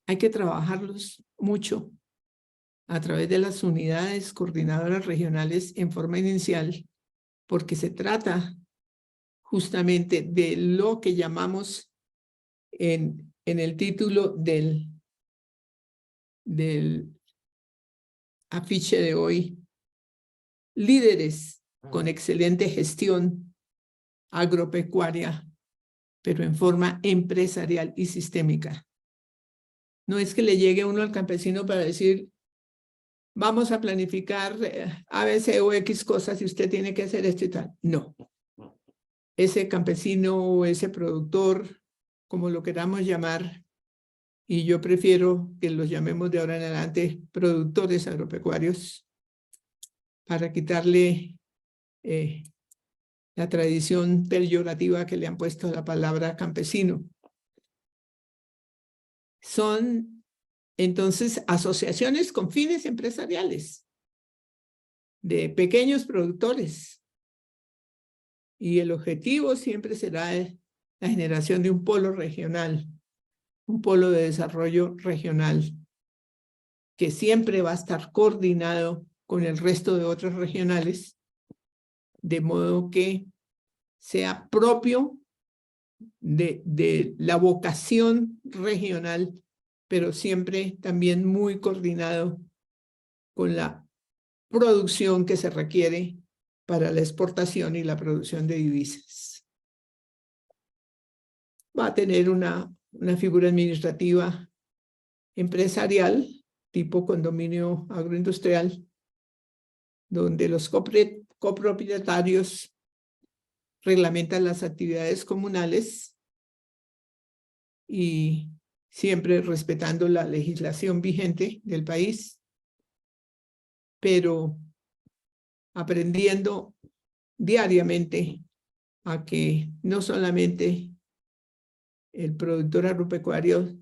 hay que trabajarlos mucho a través de las unidades coordinadoras regionales en forma inicial, porque se trata justamente de lo que llamamos en el título del afiche de hoy, líderes con excelente gestión agropecuaria, pero en forma empresarial y sistémica. No es que le llegue uno al campesino para decir, vamos a planificar A, B, C o X cosas y usted tiene que hacer esto y tal. No. Ese campesino o ese productor, como lo queramos llamar, y yo prefiero que los llamemos de ahora en adelante productores agropecuarios, para quitarle la tradición peyorativa que le han puesto a la palabra campesino. Son entonces asociaciones con fines empresariales de pequeños productores. Y el objetivo siempre será la generación de un polo regional, un polo de desarrollo regional, que siempre va a estar coordinado con el resto de otros regionales, de modo que sea propio de la vocación regional, pero siempre también muy coordinado con la producción que se requiere para la exportación y la producción de divisas. Va a tener una figura administrativa empresarial, tipo condominio agroindustrial, donde los copropietarios reglamentan las actividades comunales y siempre respetando la legislación vigente del país, pero aprendiendo diariamente a que no solamente el productor agropecuario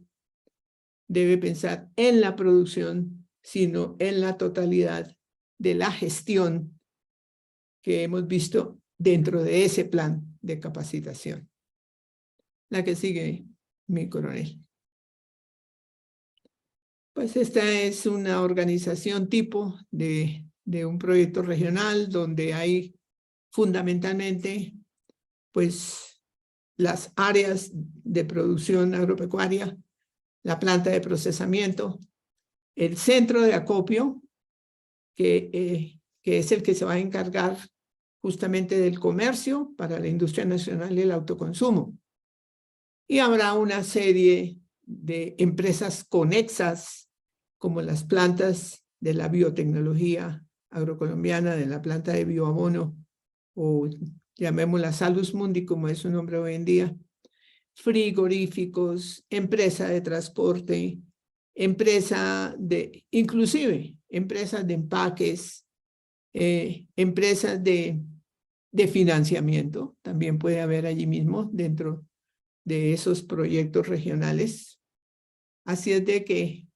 debe pensar en la producción, sino en la totalidad de la gestión que hemos visto dentro de ese plan de capacitación. La que sigue, mi coronel. Pues esta es una organización tipo de un proyecto regional donde hay fundamentalmente pues las áreas de producción agropecuaria, la planta de procesamiento, el centro de acopio, que es el que se va a encargar justamente del comercio para la industria nacional y el autoconsumo. Y habrá una serie de empresas conexas, como las plantas de la biotecnología agrocolombiana, de la planta de bioabono, o llamémosla Salus Mundi, como es su nombre hoy en día, frigoríficos, empresa de transporte, inclusive empresas de empaques, empresas de financiamiento, también puede haber allí mismo dentro de esos proyectos regionales. Así es de que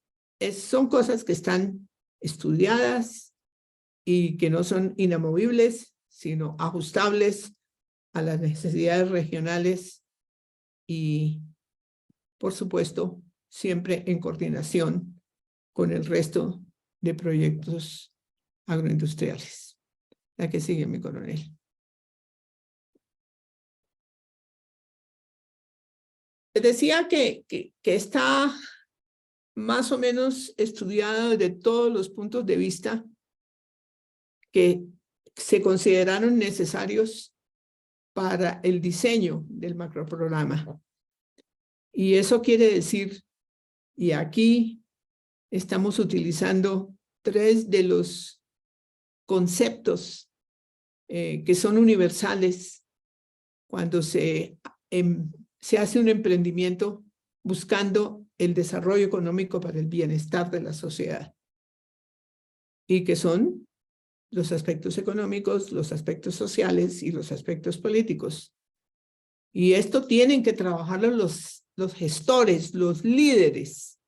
son cosas que están estudiadas y que no son inamovibles, sino ajustables a las necesidades regionales y, por supuesto, siempre en coordinación con el resto de proyectos agroindustriales. La que sigue, mi coronel. Les decía que está más o menos estudiado desde todos los puntos de vista que se consideraron necesarios para el diseño del macroprograma. Y eso quiere decir, y aquí estamos utilizando 3 de los conceptos que son universales cuando se hace un emprendimiento buscando el desarrollo económico para el bienestar de la sociedad. Y que son los aspectos económicos, los aspectos sociales y los aspectos políticos. Y esto tienen que trabajarlo los gestores, los líderes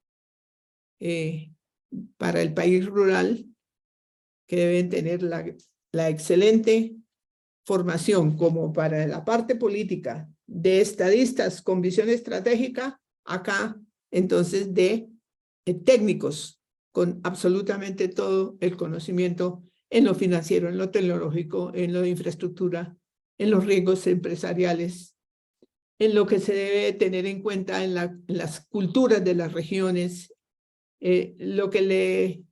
para el país rural, que deben tener la excelente formación como para la parte política de estadistas con visión estratégica, acá entonces de técnicos con absolutamente todo el conocimiento en lo financiero, en lo tecnológico, en lo de infraestructura, en los riesgos empresariales, en lo que se debe tener en cuenta en las culturas de las regiones, lo que le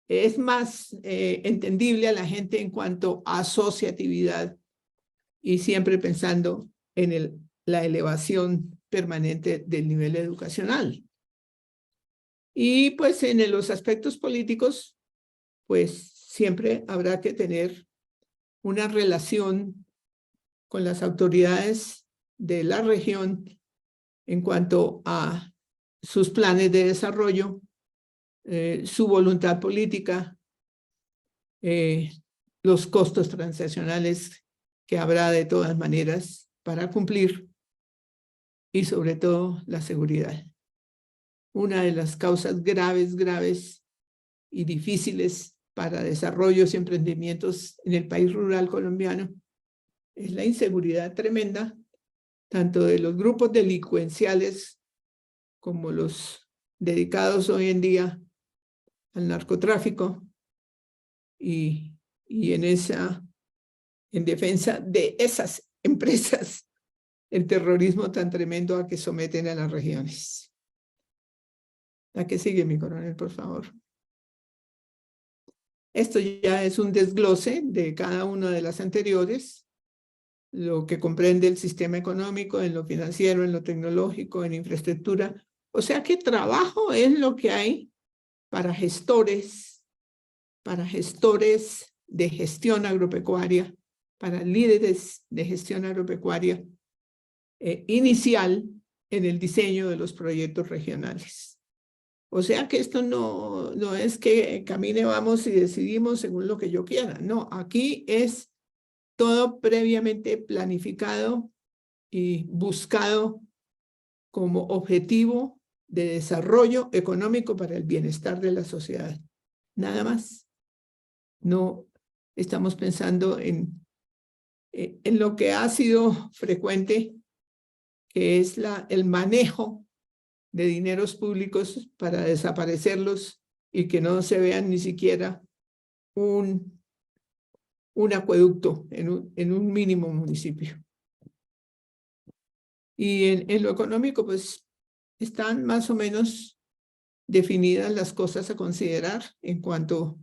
es más entendible a la gente en cuanto a asociatividad y siempre pensando en la elevación permanente del nivel educacional. Y pues en los aspectos políticos, pues siempre habrá que tener una relación con las autoridades de la región en cuanto a sus planes de desarrollo, su voluntad política, los costos transaccionales que habrá de todas maneras para cumplir y sobre todo la seguridad. Una de las causas graves y difíciles para desarrollos y emprendimientos en el país rural colombiano es la inseguridad tremenda, tanto de los grupos delincuenciales como los dedicados hoy en día al narcotráfico y en defensa de esas empresas, el terrorismo tan tremendo a que someten a las regiones. La que sigue, mi coronel, por favor. Esto ya es un desglose de cada una de las anteriores, lo que comprende el sistema económico, en lo financiero, en lo tecnológico, en infraestructura. O sea que trabajo es lo que hay para gestores de gestión agropecuaria, para líderes de gestión agropecuaria inicial en el diseño de los proyectos regionales. O sea que esto no es que camine, vamos y decidimos según lo que yo quiera. No, aquí es todo previamente planificado y buscado como objetivo de desarrollo económico para el bienestar de la sociedad. Nada más. No estamos pensando en lo que ha sido frecuente, que es el manejo de dineros públicos para desaparecerlos y que no se vean ni siquiera un acueducto en un mínimo municipio. Y en lo económico, pues, están más o menos definidas las cosas a considerar en cuanto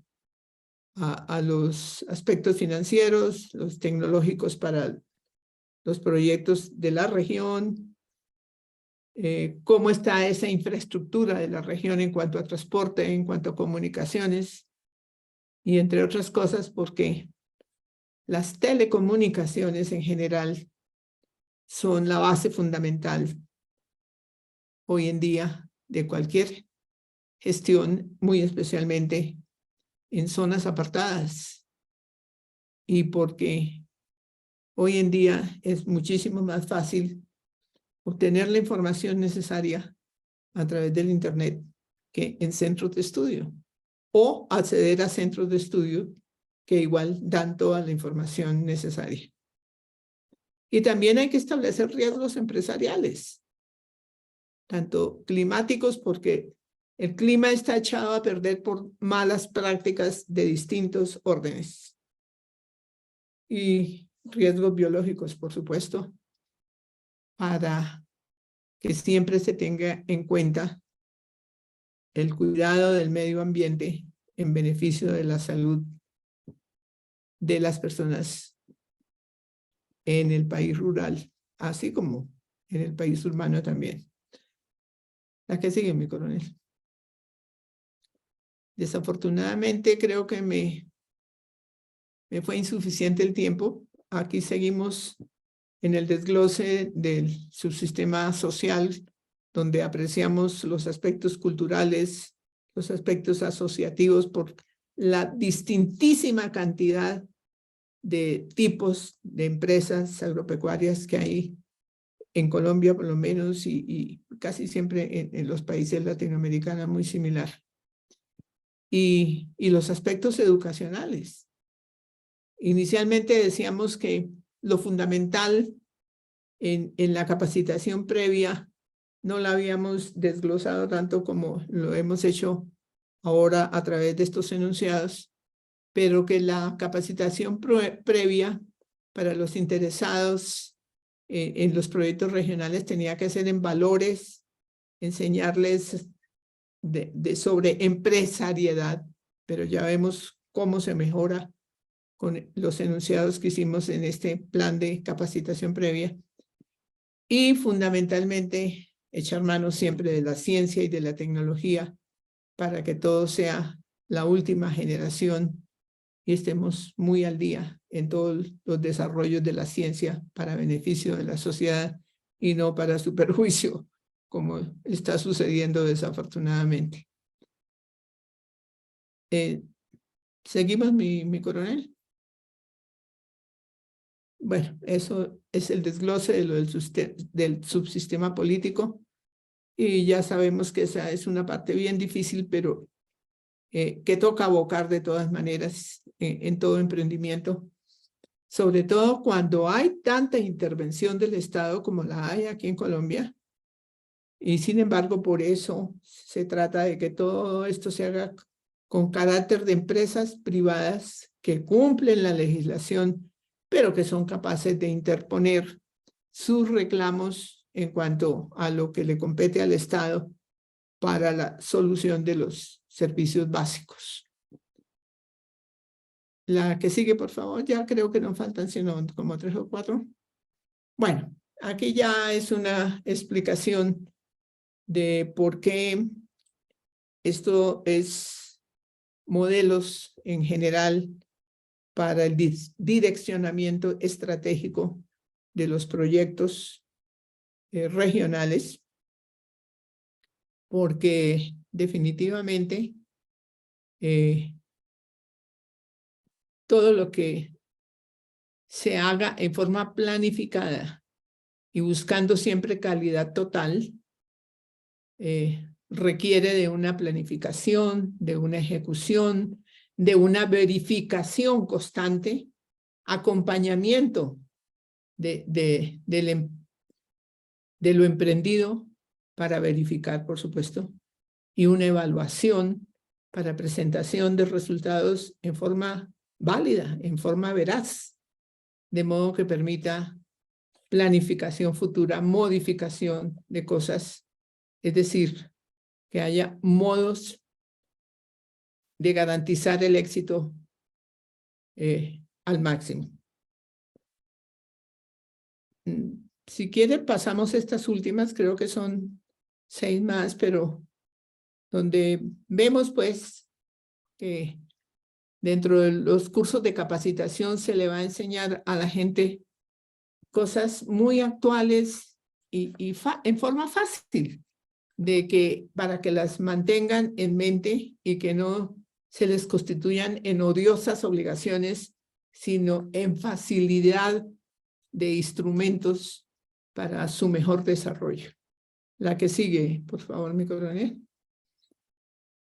a los aspectos financieros, los tecnológicos para los proyectos de la región, cómo está esa infraestructura de la región en cuanto a transporte, en cuanto a comunicaciones, y entre otras cosas porque las telecomunicaciones en general son la base fundamental hoy en día de cualquier gestión, muy especialmente en zonas apartadas, y porque hoy en día es muchísimo más fácil obtener la información necesaria a través del Internet que en centros de estudio, o acceder a centros de estudio que igual dan toda la información necesaria. Y también hay que establecer riesgos empresariales, tanto climáticos, porque el clima está echado a perder por malas prácticas de distintos órdenes, y riesgos biológicos, por supuesto, para que siempre se tenga en cuenta el cuidado del medio ambiente en beneficio de la salud de las personas en el país rural, así como en el país urbano también. La que sigue, mi coronel. Desafortunadamente creo que me fue insuficiente el tiempo. Aquí seguimos en el desglose del subsistema social, donde apreciamos los aspectos culturales, los aspectos asociativos, por la distintísima cantidad de tipos de empresas agropecuarias que hay en Colombia, por lo menos, y casi siempre en los países latinoamericanos, muy similar. y los aspectos educacionales. Inicialmente decíamos que lo fundamental en la capacitación previa no la habíamos desglosado tanto como lo hemos hecho ahora a través de estos enunciados, pero que la capacitación previa para los interesados en los proyectos regionales tenía que ser en valores, enseñarles sobre empresariedad, pero ya vemos cómo se mejora con los enunciados que hicimos en este plan de capacitación previa. Y fundamentalmente echar mano siempre de la ciencia y de la tecnología para que todo sea la última generación y estemos muy al día en todos los desarrollos de la ciencia para beneficio de la sociedad y no para su perjuicio, como está sucediendo desafortunadamente. ¿Seguimos, mi coronel? Bueno, eso es el desglose de lo del subsistema político y ya sabemos que esa es una parte bien difícil, pero que toca abocar de todas maneras en todo emprendimiento, sobre todo cuando hay tanta intervención del Estado como la hay aquí en Colombia. Y sin embargo, por eso se trata de que todo esto se haga con carácter de empresas privadas que cumplen la legislación, pero que son capaces de interponer sus reclamos en cuanto a lo que le compete al Estado para la solución de los servicios básicos. La que sigue, por favor, ya creo que no faltan sino como 3 o 4. Bueno, aquí ya es una explicación de por qué esto es modelos en general para el direccionamiento estratégico de los proyectos regionales, porque definitivamente todo lo que se haga en forma planificada y buscando siempre calidad total, requiere de una planificación, de una ejecución, de una verificación constante, acompañamiento de lo emprendido para verificar, por supuesto, y una evaluación para presentación de resultados en forma válida, en forma veraz, de modo que permita planificación futura, modificación de cosas, es decir, que haya modos de garantizar el éxito al máximo. Si quieren, pasamos estas últimas, creo que son 6 más, pero donde vemos pues que dentro de los cursos de capacitación se le va a enseñar a la gente cosas muy actuales y en forma fácil, de que para que las mantengan en mente y que no se les constituyan en odiosas obligaciones, sino en facilidad de instrumentos para su mejor desarrollo. La que sigue, por favor, mi coronel.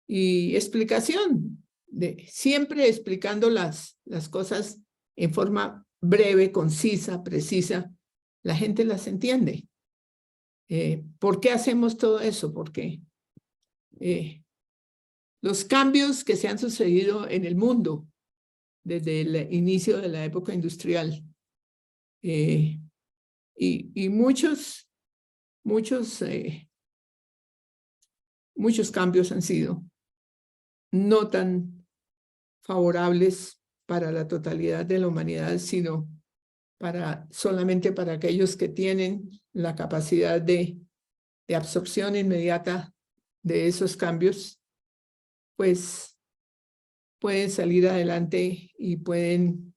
Y explicación, siempre explicando las cosas en forma breve, concisa, precisa. La gente las entiende. ¿Por qué hacemos todo eso? Porque los cambios que se han sucedido en el mundo desde el inicio de la época industrial y muchos cambios han sido no tan favorables para la totalidad de la humanidad, sino solamente para aquellos que tienen la capacidad de absorción inmediata de esos cambios, pues pueden salir adelante y pueden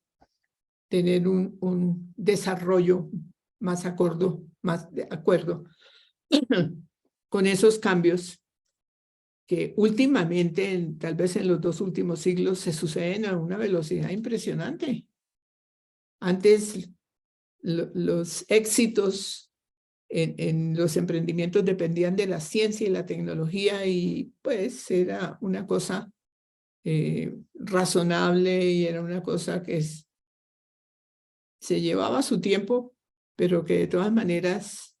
tener un desarrollo más de acuerdo con esos cambios que últimamente, tal vez en los 2 últimos siglos, se suceden a una velocidad impresionante. Antes, los éxitos en los emprendimientos dependían de la ciencia y la tecnología y pues era una cosa razonable y era una cosa que se llevaba su tiempo, pero que de todas maneras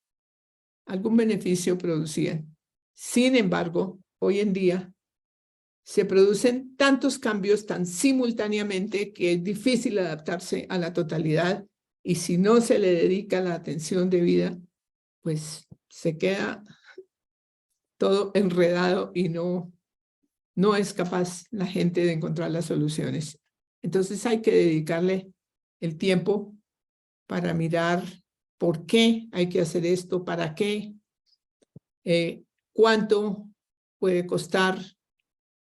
algún beneficio producían. Sin embargo, hoy en día se producen tantos cambios tan simultáneamente que es difícil adaptarse a la totalidad y si no se le dedica la atención debida, pues se queda todo enredado y no es capaz la gente de encontrar las soluciones. Entonces hay que dedicarle el tiempo para mirar por qué hay que hacer esto, para qué, cuánto puede costar,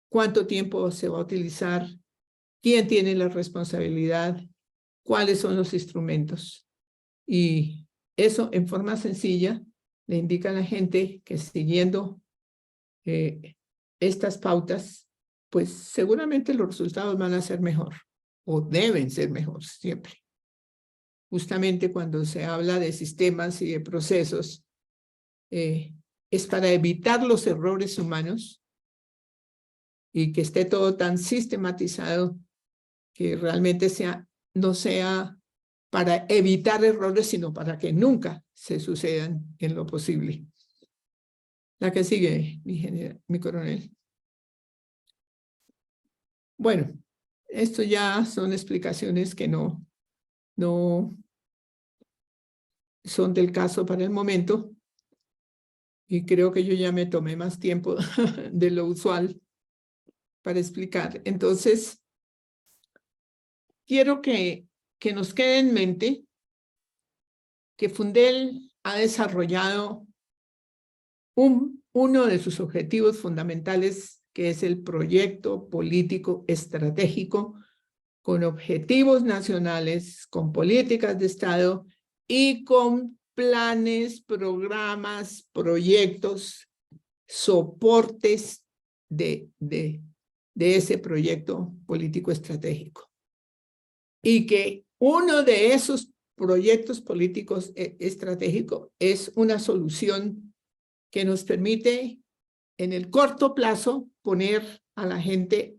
cuánto tiempo se va a utilizar, quién tiene la responsabilidad, cuáles son los instrumentos. Y eso en forma sencilla le indica a la gente que siguiendo estas pautas, pues seguramente los resultados van a ser mejor o deben ser mejor siempre. Justamente cuando se habla de sistemas y de procesos, es para evitar los errores humanos y que esté todo tan sistematizado que realmente no sea para evitar errores, sino para que nunca se sucedan en lo posible. La que sigue, mi coronel. Bueno, esto ya son explicaciones que no son del caso para el momento y creo que yo ya me tomé más tiempo de lo usual para explicar. Entonces, quiero que nos quede en mente que Fundel ha desarrollado uno de sus objetivos fundamentales, que es el proyecto político estratégico con objetivos nacionales, con políticas de Estado y con planes, programas, proyectos, soportes de ese proyecto político estratégico. Y que uno de esos proyectos políticos estratégicos es una solución que nos permite en el corto plazo poner a la gente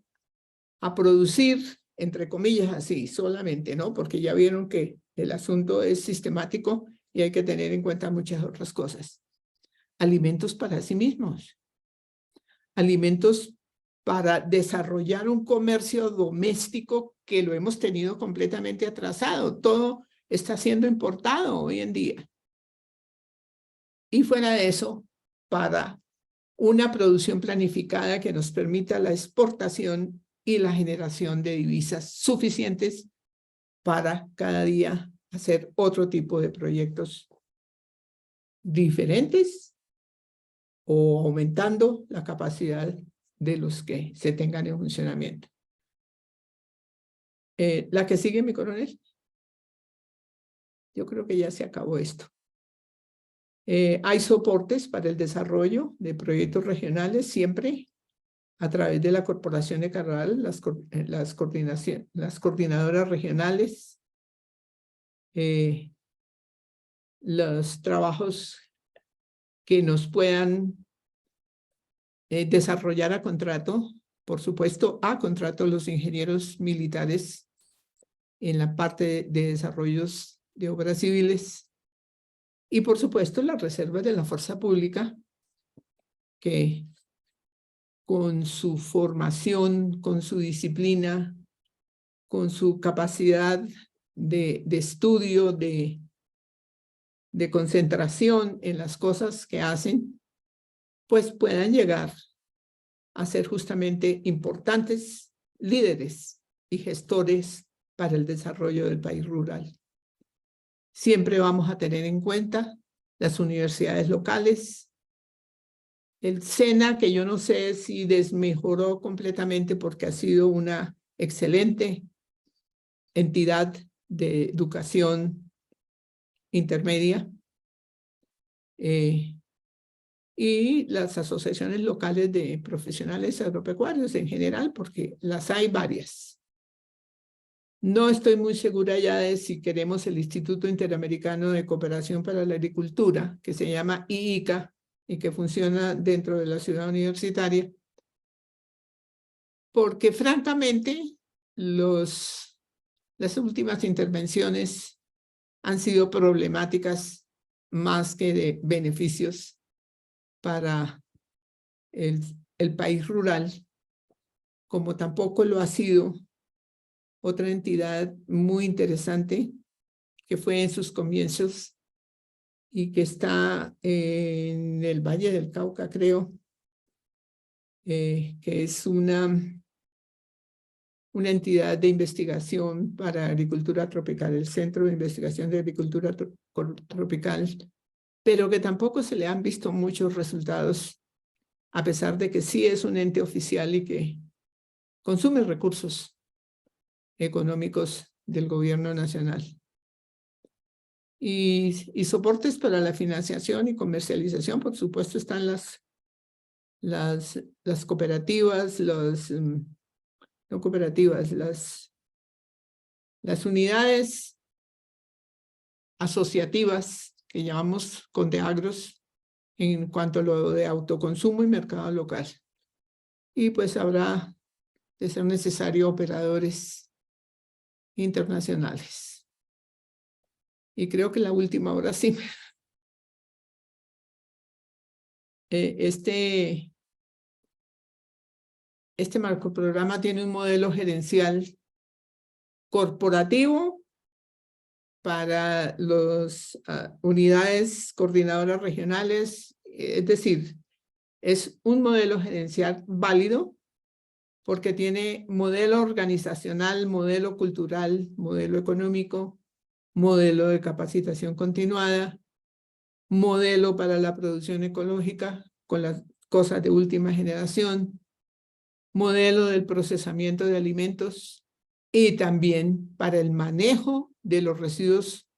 a producir, entre comillas así, solamente, ¿no? Porque ya vieron que el asunto es sistemático y hay que tener en cuenta muchas otras cosas. Alimentos para sí mismos. Alimentos para desarrollar un comercio doméstico que lo hemos tenido completamente atrasado. Todo está siendo importado hoy en día. Y fuera de eso, para una producción planificada que nos permita la exportación y la generación de divisas suficientes para cada día hacer otro tipo de proyectos diferentes o aumentando la capacidad de los que se tengan en funcionamiento. La que sigue, mi coronel. Yo creo que ya se acabó esto. Hay soportes para el desarrollo de proyectos regionales siempre a través de la Corporación de Carral, las coordinadoras regionales, los trabajos que nos puedan desarrollar a contrato, por supuesto, a contrato los ingenieros militares en la parte de desarrollos de obras civiles y, por supuesto, las reservas de la fuerza pública que con su formación, con su disciplina, con su capacidad de estudio, de concentración en las cosas que hacen, pues puedan llegar a ser justamente importantes líderes y gestores para el desarrollo del país rural. Siempre vamos a tener en cuenta las universidades locales, el SENA, que yo no sé si desmejoró completamente porque ha sido una excelente entidad de educación intermedia, y las asociaciones locales de profesionales agropecuarios en general, porque las hay varias. No estoy muy segura ya de si queremos el Instituto Interamericano de Cooperación para la Agricultura, que se llama IICA y que funciona dentro de la ciudad universitaria, porque francamente las últimas intervenciones han sido problemáticas más que de beneficios para el país rural, como tampoco lo ha sido otra entidad muy interesante que fue en sus comienzos y que está en el Valle del Cauca, creo, que es una entidad de investigación para agricultura tropical, el Centro de Investigación de Agricultura Tropical, pero que tampoco se le han visto muchos resultados, a pesar de que sí es un ente oficial y que consume recursos económicos del gobierno nacional. Y soportes para la financiación y comercialización, por supuesto, están las cooperativas, no cooperativas, las unidades asociativas que llamamos Condeagros en cuanto a lo de autoconsumo y mercado local. Y pues habrá de ser necesario operadores internacionales. Y creo que la última, ahora sí. Este macroprograma tiene un modelo gerencial corporativo para las unidades coordinadoras regionales, es decir, es un modelo gerencial válido porque tiene modelo organizacional, modelo cultural, modelo económico, modelo de capacitación continuada, modelo para la producción ecológica con las cosas de última generación, modelo del procesamiento de alimentos y también para el manejo de los residuos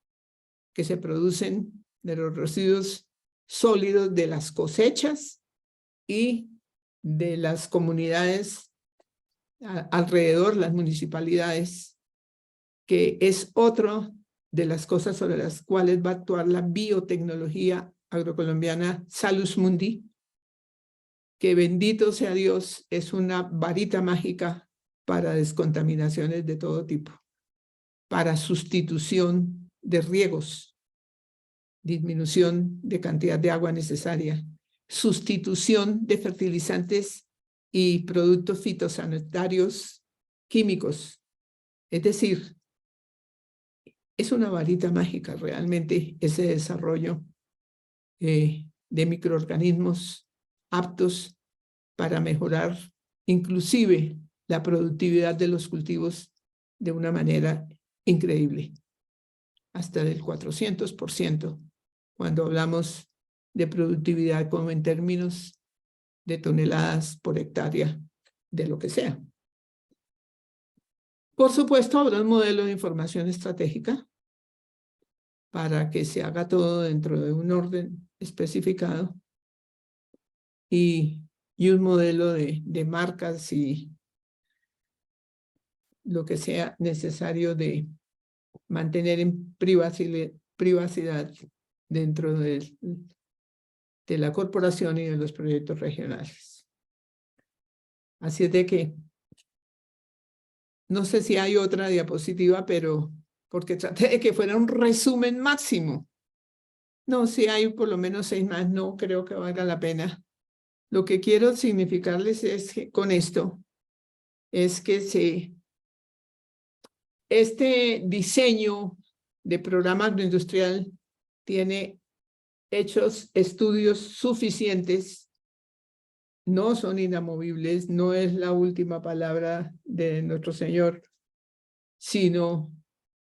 que se producen, de los residuos sólidos de las cosechas y de las comunidades alrededor, las municipalidades, que es otra de las cosas sobre las cuales va a actuar la biotecnología agrocolombiana Salus Mundi, que bendito sea Dios, es una varita mágica para descontaminaciones de todo tipo, para sustitución de riegos, disminución de cantidad de agua necesaria, sustitución de fertilizantes y productos fitosanitarios químicos. Es decir, es una varita mágica realmente ese desarrollo de microorganismos aptos para mejorar inclusive la productividad de los cultivos de una manera increíble, hasta del 400%, cuando hablamos de productividad como en términos de toneladas por hectárea, de lo que sea. Por supuesto, habrá un modelo de información estratégica para que se haga todo dentro de un orden especificado y un modelo de marcas y lo que sea necesario de mantener en privacidad dentro de la corporación y de los proyectos regionales. Así es de que no sé si hay otra diapositiva, pero porque traté de que fuera un resumen máximo. No, si hay por lo menos 6 más, no creo que valga la pena. Lo que quiero significarles es que con esto es que este diseño de programa agroindustrial tiene hechos estudios suficientes, no son inamovibles, no es la última palabra de nuestro Señor, sino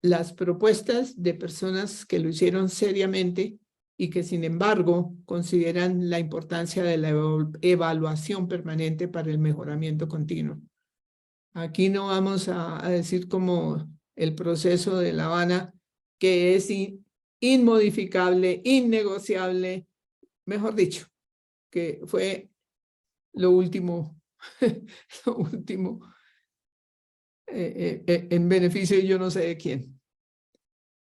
las propuestas de personas que lo hicieron seriamente y que sin embargo consideran la importancia de la evaluación permanente para el mejoramiento continuo. Aquí no vamos a decir como el proceso de La Habana, que es inmodificable, innegociable, mejor dicho, que fue lo último, en beneficio de yo no sé de quién.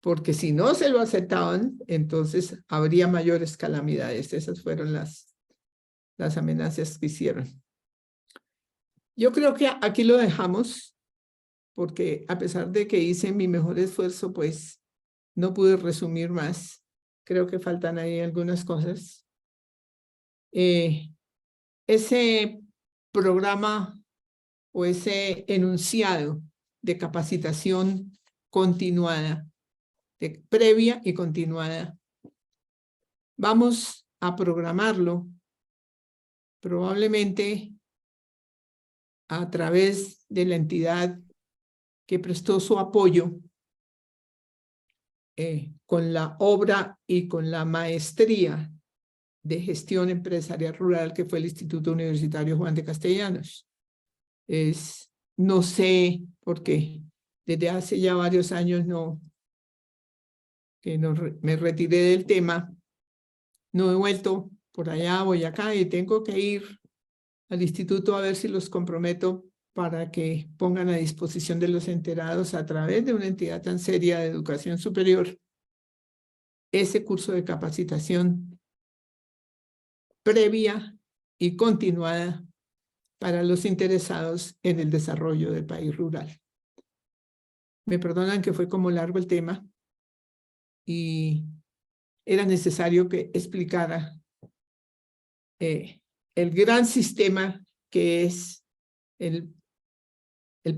Porque si no se lo aceptaban, entonces habría mayores calamidades. Esas fueron las amenazas que hicieron. Yo creo que aquí lo dejamos, porque a pesar de que hice mi mejor esfuerzo, pues no pude resumir más. Creo que faltan ahí algunas cosas. Ese programa o ese enunciado de capacitación continuada, previa y continuada, vamos a programarlo probablemente a través de la entidad que prestó su apoyo con la obra y con la maestría de gestión empresarial rural que fue el Instituto Universitario Juan de Castellanos. No sé por qué, desde hace ya varios años me retiré del tema, no he vuelto por allá, voy acá y tengo que ir al instituto a ver si los comprometo para que pongan a disposición de los enterados a través de una entidad tan seria de educación superior ese curso de capacitación previa y continuada para los interesados en el desarrollo del país rural. Me perdonan que fue como largo el tema y era necesario que explicara el gran sistema que es el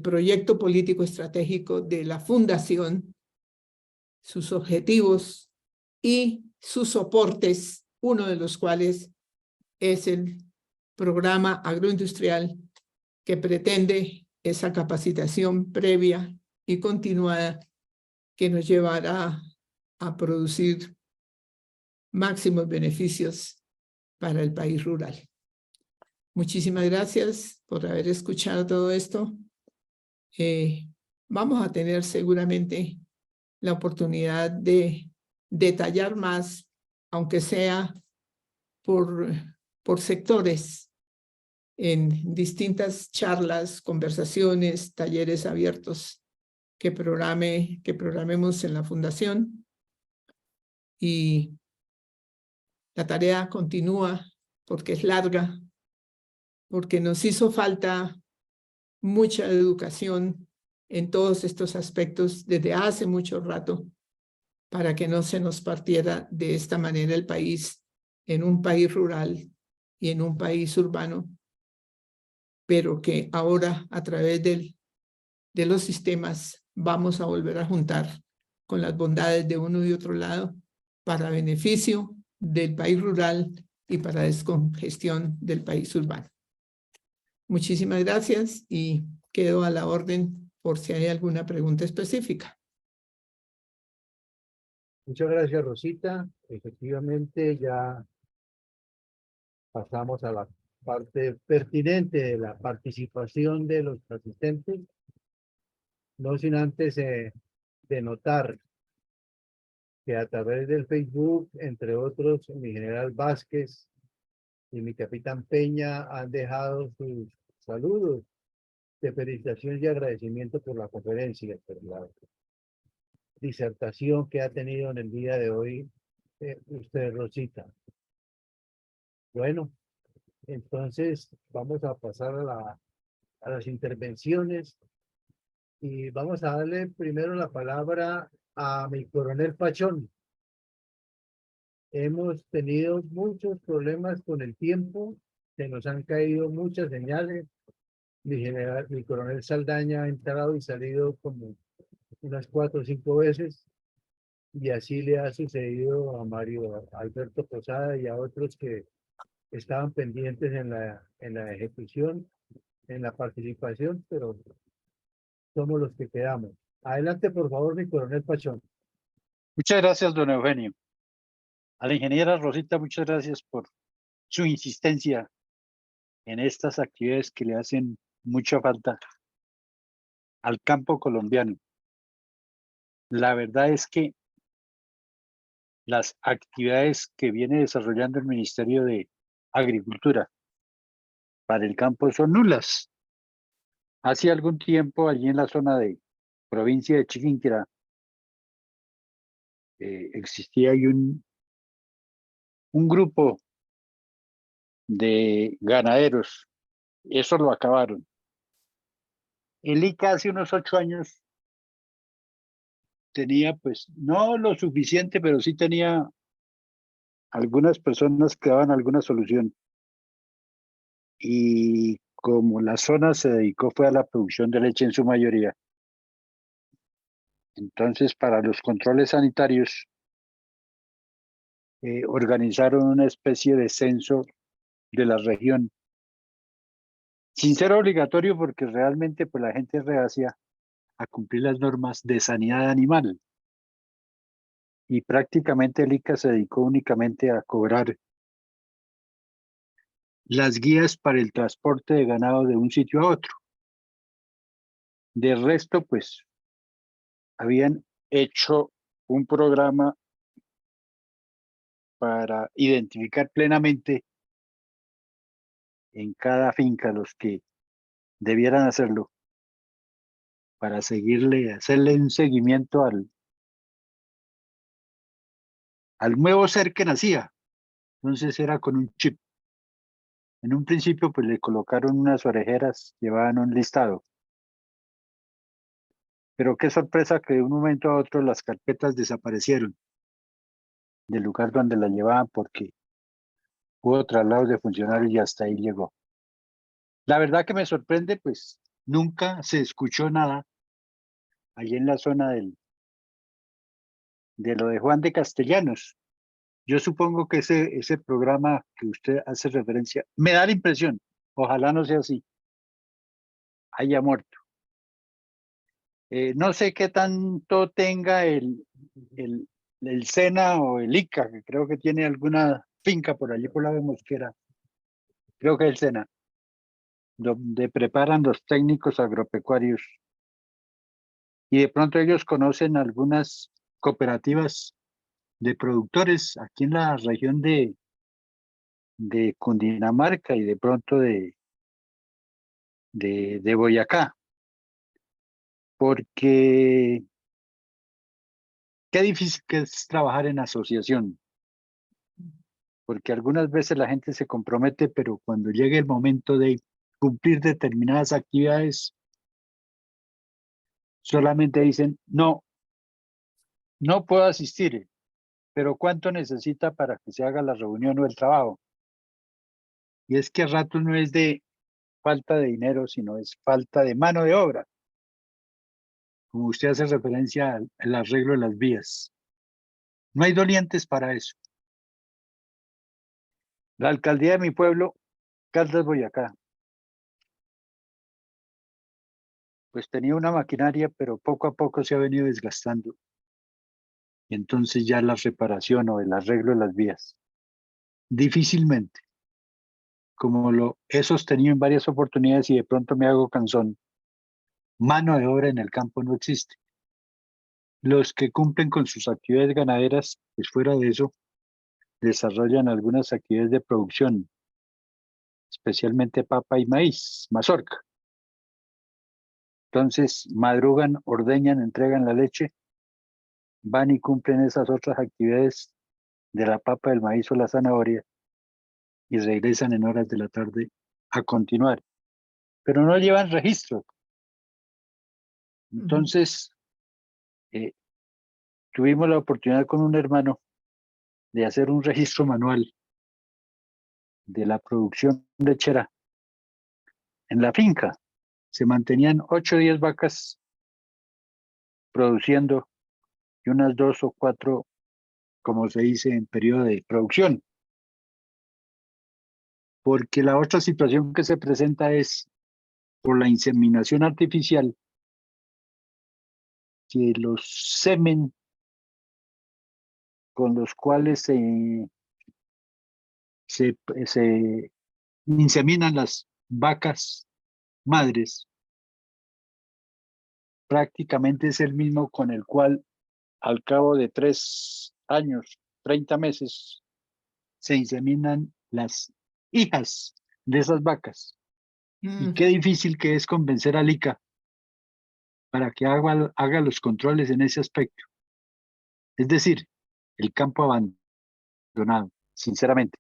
proyecto político estratégico de la Fundación, sus objetivos y sus soportes, uno de los cuales es el programa agroindustrial que pretende esa capacitación previa y continuada que nos llevará a producir máximos beneficios para el país rural. Muchísimas gracias por haber escuchado todo esto. Vamos a tener seguramente la oportunidad de detallar más, aunque sea por sectores, en distintas charlas, conversaciones, talleres abiertos que programemos en la Fundación. Y la tarea continúa porque es larga, porque nos hizo falta mucha educación en todos estos aspectos desde hace mucho rato para que no se nos partiera de esta manera el país en un país rural y en un país urbano, pero que ahora a través de los sistemas vamos a volver a juntar con las bondades de uno y otro lado para beneficio del país rural y para descongestión del país urbano. Muchísimas gracias y quedo a la orden por si hay alguna pregunta específica. Muchas gracias, Rosita. Efectivamente, ya pasamos a la parte pertinente de la participación de los asistentes. No sin antes denotar que a través del Facebook, entre otros, mi general Vázquez y mi capitán Peña han dejado sus saludos de felicitación y agradecimiento por la conferencia, por la disertación que ha tenido en el día de hoy usted, Rosita. Bueno, entonces vamos a pasar a las intervenciones y vamos a darle primero la palabra a mi coronel Pachón. Hemos tenido muchos problemas con el tiempo, se nos han caído muchas señales. Mi coronel Saldaña ha entrado y salido como unas 4 o 5 veces, y así le ha sucedido a Mario Alberto Posada y a otros que estaban pendientes en la ejecución, en la participación, pero somos los que quedamos. Adelante, por favor, mi coronel Pachón. Muchas gracias, don Eugenio. A la ingeniera Rosita, muchas gracias por su insistencia en estas actividades que le hacen mucha falta al campo colombiano. La verdad es que las actividades que viene desarrollando el Ministerio de Agricultura para el campo son nulas. Hace algún tiempo, allí en la zona de provincia de Chiquinquirá, existía ahí un grupo de ganaderos. Eso lo acabaron. El ICA hace unos 8 años tenía, pues, no lo suficiente, pero sí tenía algunas personas que daban alguna solución. Y como la zona se dedicó fue a la producción de leche en su mayoría, entonces para los controles sanitarios organizaron una especie de censo de la región, sin ser obligatorio porque realmente pues la gente es reacia a cumplir las normas de sanidad animal. Y prácticamente el ICA se dedicó únicamente a cobrar las guías para el transporte de ganado de un sitio a otro. De resto, pues, habían hecho un programa para identificar plenamente en cada finca los que debieran hacerlo, para hacerle un seguimiento al nuevo ser que nacía. Entonces era con un chip. En un principio, pues le colocaron unas orejeras, llevaban un listado. Pero qué sorpresa que de un momento a otro las carpetas desaparecieron del lugar donde la llevaban porque hubo traslados de funcionarios y hasta ahí llegó. La verdad que me sorprende, pues nunca se escuchó nada allí en la zona de lo de Juan de Castellanos. Yo supongo que ese programa que usted hace referencia, me da la impresión, ojalá no sea así, haya muerto. No sé qué tanto tenga el SENA o el ICA, que creo que tiene alguna finca por allí por la de Mosquera, creo que es el SENA, donde preparan los técnicos agropecuarios. Y de pronto ellos conocen algunas cooperativas de productores aquí en la región de Cundinamarca y de pronto de Boyacá, porque qué difícil que es trabajar en asociación, porque algunas veces la gente se compromete, pero cuando llegue el momento de cumplir determinadas actividades, solamente dicen, no, no puedo asistir, pero ¿cuánto necesita para que se haga la reunión o el trabajo? Y es que a ratos no es de falta de dinero, sino es falta de mano de obra. Como usted hace referencia al arreglo de las vías. No hay dolientes para eso. La alcaldía de mi pueblo, Caldas, Boyacá, pues tenía una maquinaria, pero poco a poco se ha venido desgastando. Y entonces ya la reparación o el arreglo de las vías, difícilmente, como lo he sostenido en varias oportunidades y de pronto me hago cansón, mano de obra en el campo no existe. Los que cumplen con sus actividades ganaderas, pues fuera de eso, desarrollan algunas actividades de producción, especialmente papa y maíz, mazorca. Entonces, madrugan, ordeñan, entregan la leche, van y cumplen esas otras actividades de la papa, el maíz o la zanahoria y regresan en horas de la tarde a continuar. Pero no llevan registro. Entonces, tuvimos la oportunidad con un hermano de hacer un registro manual de la producción lechera en la finca. Se mantenían 8 o 10 vacas produciendo y unas 2 o 4, como se dice, en periodo de producción. Porque la otra situación que se presenta es por la inseminación artificial, que los semen con los cuales se inseminan las vacas madres, prácticamente es el mismo con el cual al cabo de 3 años, 30 meses, se inseminan las hijas de esas vacas. Y qué difícil que es convencer al ICA para que haga los controles en ese aspecto. Es decir, el campo abandonado, sinceramente.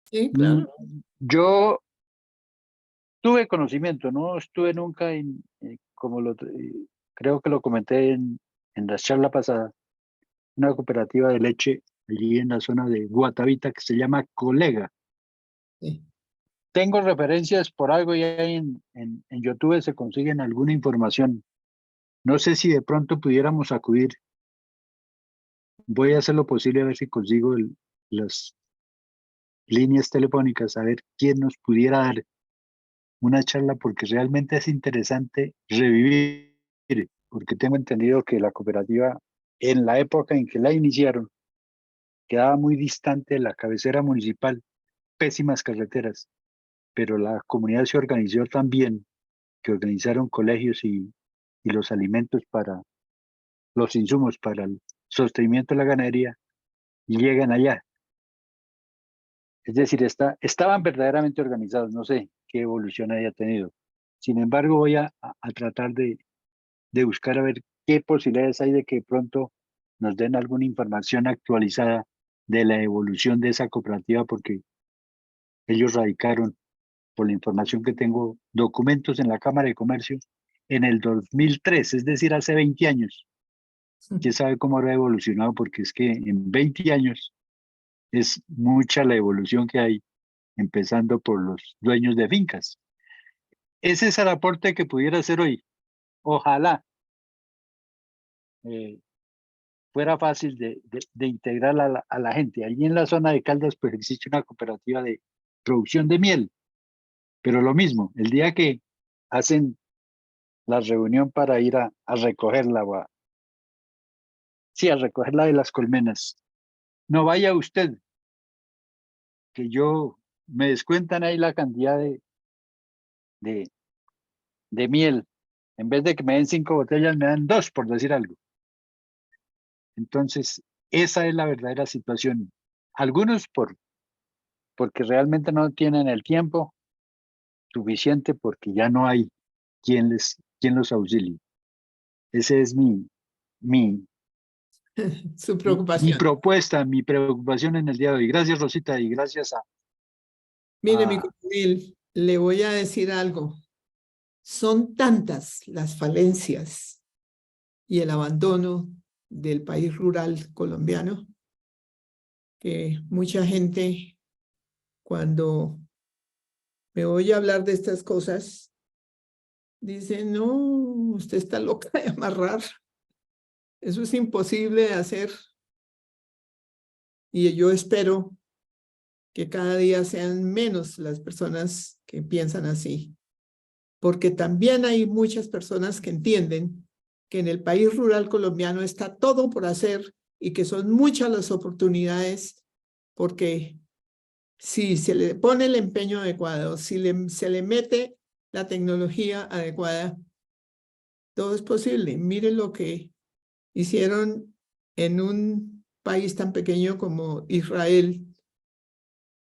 Sí, claro. Yo tuve conocimiento, no estuve nunca como creo que lo comenté en la charla pasada, una cooperativa de leche allí en la zona de Guatavita que se llama Colega. Sí. Tengo referencias por algo y ahí en YouTube se consiguen alguna información. No sé si de pronto pudiéramos acudir. Voy a hacer lo posible a ver si consigo las líneas telefónicas, a ver quién nos pudiera dar una charla, porque realmente es interesante revivir, porque tengo entendido que la cooperativa en la época en que la iniciaron quedaba muy distante de la cabecera municipal, pésimas carreteras, pero la comunidad se organizó tan bien que organizaron colegios y los alimentos para los insumos para el sostenimiento de la ganadería y llegan allá. Es decir, estaban verdaderamente organizados, no sé qué evolución haya tenido. Sin embargo, voy a tratar de buscar a ver qué posibilidades hay de que pronto nos den alguna información actualizada de la evolución de esa cooperativa, porque ellos radicaron, por la información que tengo, documentos en la Cámara de Comercio en el 2003, es decir, hace 20 años. ¿Quién sabe cómo habrá evolucionado? Porque es que en 20 años es mucha la evolución que hay, empezando por los dueños de fincas. Ese es el aporte que pudiera hacer hoy. Ojalá fuera fácil de integrar a la gente. Allí en la zona de Caldas pues existe una cooperativa de producción de miel, pero lo mismo, el día que hacen la reunión para ir a recogerla, a recogerla de las colmenas, no vaya usted, que yo me descuentan ahí la cantidad de miel. En vez de que me den 5 botellas, me dan 2, por decir algo. Entonces, esa es la verdadera situación. Algunos porque realmente no tienen el tiempo suficiente, porque ya no hay quien los auxilie. Ese es mi Su preocupación. propuesta, mi preocupación en el día de hoy. Gracias, Rosita, y gracias Mire, mi coronel, le voy a decir algo. Son tantas las falencias y el abandono del país rural colombiano que mucha gente, cuando me oye hablar de estas cosas, dice, no, usted está loca de amarrar. Eso es imposible de hacer. Y yo espero que cada día sean menos las personas que piensan así, porque también hay muchas personas que entienden que en el país rural colombiano está todo por hacer y que son muchas las oportunidades, porque si se le pone el empeño adecuado, si se le mete la tecnología adecuada, todo es posible. Miren lo que hicieron en un país tan pequeño como Israel,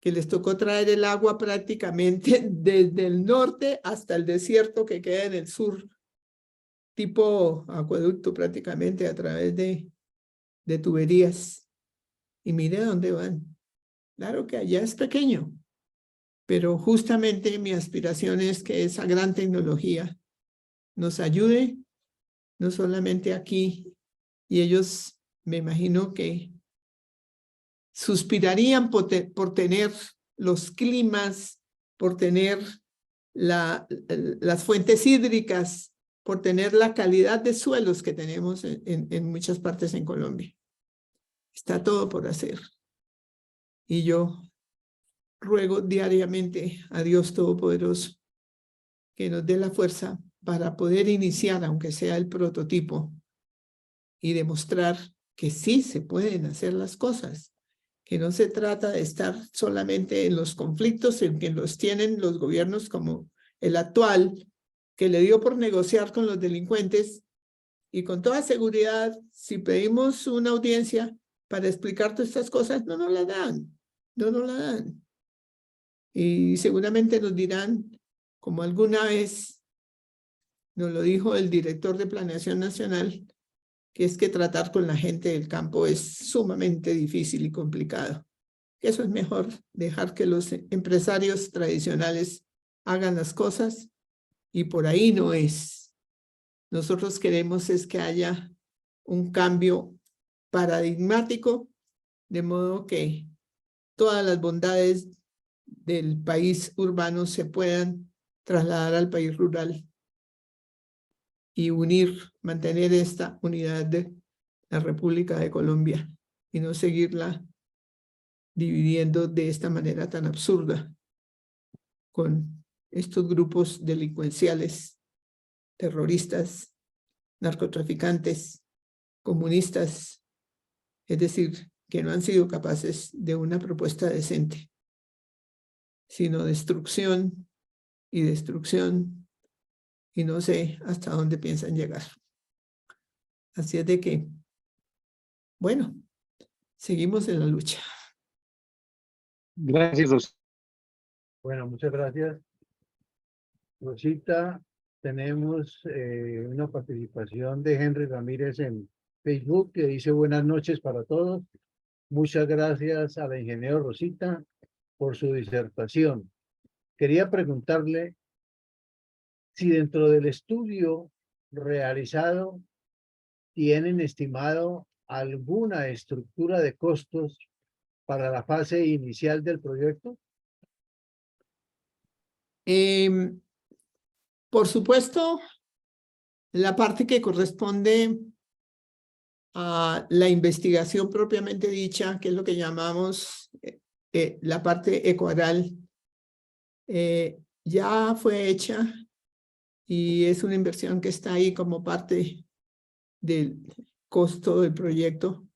que les tocó traer el agua prácticamente desde el norte hasta el desierto que queda en el sur, tipo acueducto prácticamente a través de tuberías. Y mire a dónde van. Claro que allá es pequeño, pero justamente mi aspiración es que esa gran tecnología nos ayude, no solamente aquí, y ellos me imagino que suspirarían por tener los climas, por tener las fuentes hídricas, por tener la calidad de suelos que tenemos en muchas partes en Colombia. Está todo por hacer. Y yo ruego diariamente a Dios Todopoderoso que nos dé la fuerza para poder iniciar, aunque sea el prototipo, y demostrar que sí se pueden hacer las cosas, que no se trata de estar solamente en los conflictos en que los tienen los gobiernos como el actual, que le dio por negociar con los delincuentes, y con toda seguridad, si pedimos una audiencia para explicar todas estas cosas, no nos la dan, no nos la dan. Y seguramente nos dirán, como alguna vez nos lo dijo el director de Planeación Nacional, que es que tratar con la gente del campo es sumamente difícil y complicado. Eso es mejor dejar que los empresarios tradicionales hagan las cosas, y por ahí no es. Nosotros queremos es que haya un cambio paradigmático, de modo que todas las bondades del país urbano se puedan trasladar al país rural y mantener esta unidad de la República de Colombia y no seguirla dividiendo de esta manera tan absurda con estos grupos delincuenciales, terroristas, narcotraficantes, comunistas, es decir, que no han sido capaces de una propuesta decente, sino destrucción y destrucción, y no sé hasta dónde piensan llegar. Así es de que, bueno, seguimos en la lucha. Gracias, Rosita. Bueno, muchas gracias. Rosita, tenemos una participación de Henry Ramírez en Facebook que dice buenas noches para todos. Muchas gracias a la ingeniera Rosita por su disertación. Quería preguntarle si dentro del estudio realizado tienen estimado alguna estructura de costos para la fase inicial del proyecto. Por supuesto, la parte que corresponde a la investigación propiamente dicha, que es lo que llamamos la parte ecoaral, ya fue hecha y es una inversión que está ahí como parte del costo del proyecto.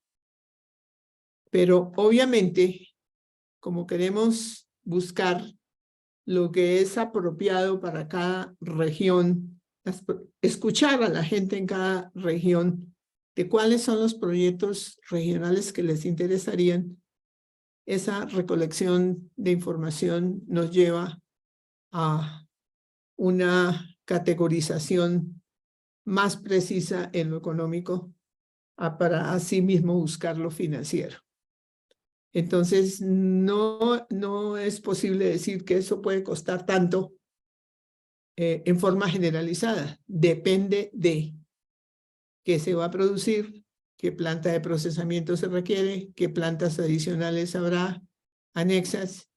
Pero obviamente, como queremos buscar lo que es apropiado para cada región, escuchar a la gente en cada región de cuáles son los proyectos regionales que les interesarían, esa recolección de información nos lleva a una categorización más precisa en lo económico para así mismo buscar lo financiero. Entonces, no es posible decir que eso puede costar tanto en forma generalizada. Depende de qué se va a producir, qué planta de procesamiento se requiere, qué plantas adicionales habrá anexas,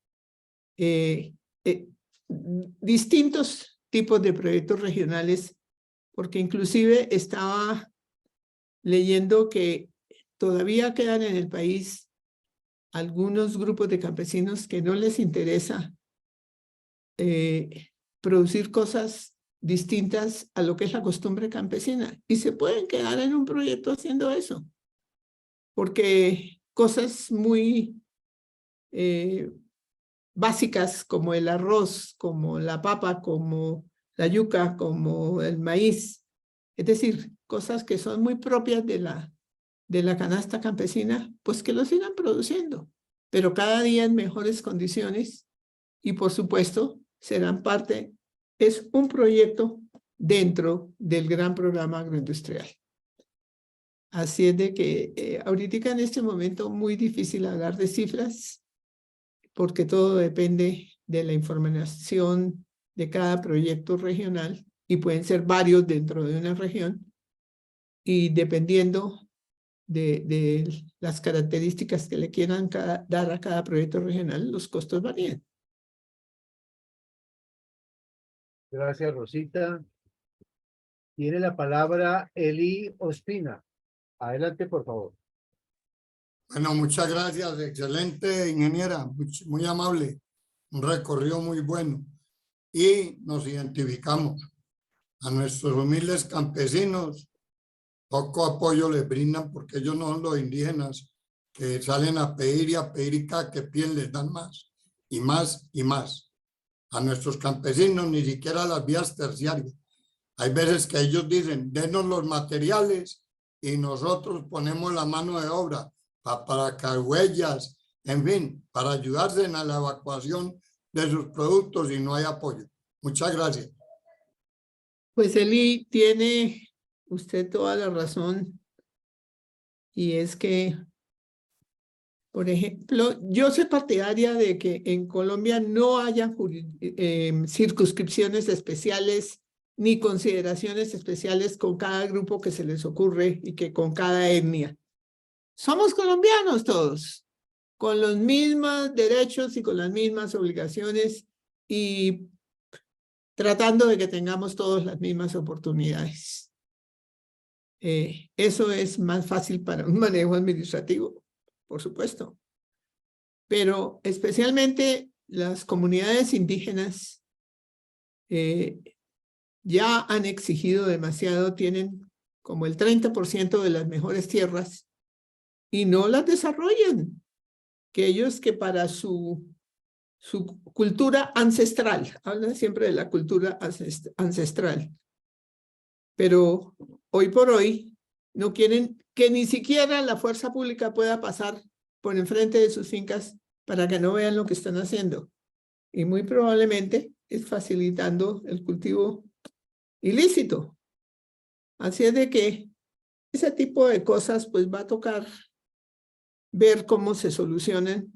distintos tipos de proyectos regionales, porque inclusive estaba leyendo que todavía quedan en el país algunos grupos de campesinos que no les interesa producir cosas distintas a lo que es la costumbre campesina y se pueden quedar en un proyecto haciendo eso, porque cosas muy básicas como el arroz, como la papa, como la yuca, como el maíz, es decir, cosas que son muy propias de la canasta campesina, pues que lo sigan produciendo, pero cada día en mejores condiciones y por supuesto serán parte, es un proyecto dentro del gran programa agroindustrial. Así es de que ahorita en este momento muy difícil hablar de cifras porque todo depende de la información de cada proyecto regional y pueden ser varios dentro de una región y dependiendo de las características que le quieran dar a cada proyecto regional, los costos varían. Gracias, Rosita. Tiene la palabra Eli Ospina. Adelante, por favor. Bueno, muchas gracias. Excelente, ingeniera. Muy amable. Un recorrido muy bueno. Y nos identificamos. A nuestros humildes campesinos, poco apoyo les brindan porque ellos no son los indígenas que salen a pedir y cada que piden les dan más y más y más. A nuestros campesinos ni siquiera las vías terciarias. Hay veces que ellos dicen, denos los materiales y nosotros ponemos la mano de obra para carhuellas, en fin, para ayudarse en la evacuación de sus productos y no hay apoyo. Muchas gracias. Pues Eli, tiene usted toda la razón y es que, por ejemplo, yo soy partidaria de que en Colombia no haya circunscripciones especiales ni consideraciones especiales con cada grupo que se les ocurre y que con cada etnia. Somos colombianos todos, con los mismos derechos y con las mismas obligaciones y tratando de que tengamos todos las mismas oportunidades. Eso es más fácil para un manejo administrativo, por supuesto. Pero especialmente las comunidades indígenas ya han exigido demasiado, tienen como el 30% de las mejores tierras y no las desarrollan. Que ellos que para su cultura ancestral, hablan siempre de la cultura ancestral, pero hoy por hoy no quieren que ni siquiera la fuerza pública pueda pasar por enfrente de sus fincas para que no vean lo que están haciendo. Y muy probablemente es facilitando el cultivo ilícito. Así es de que ese tipo de cosas pues va a tocar ver cómo se solucionan,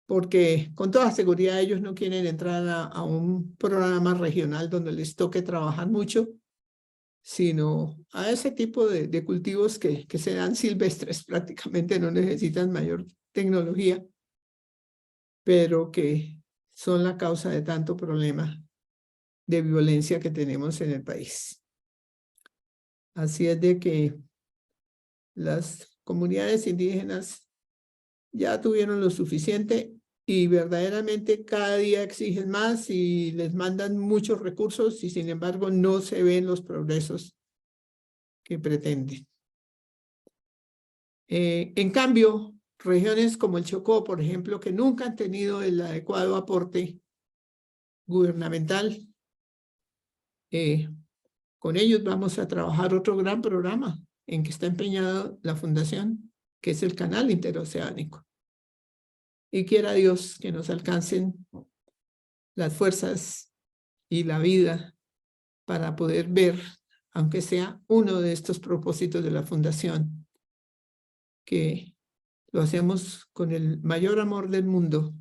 porque con toda seguridad ellos no quieren entrar a un programa regional donde les toque trabajar mucho, sino a ese tipo de cultivos que se dan silvestres, prácticamente no necesitan mayor tecnología, pero que son la causa de tanto problema de violencia que tenemos en el país. Así es de que las comunidades indígenas ya tuvieron lo suficiente y verdaderamente cada día exigen más y les mandan muchos recursos y sin embargo no se ven los progresos que pretenden. En cambio, regiones como el Chocó, por ejemplo, que nunca han tenido el adecuado aporte gubernamental, con ellos vamos a trabajar otro gran programa en que está empeñada la Fundación, que es el Canal Interoceánico. Y quiera Dios que nos alcancen las fuerzas y la vida para poder ver, aunque sea uno de estos propósitos de la Fundación, que lo hacemos con el mayor amor del mundo,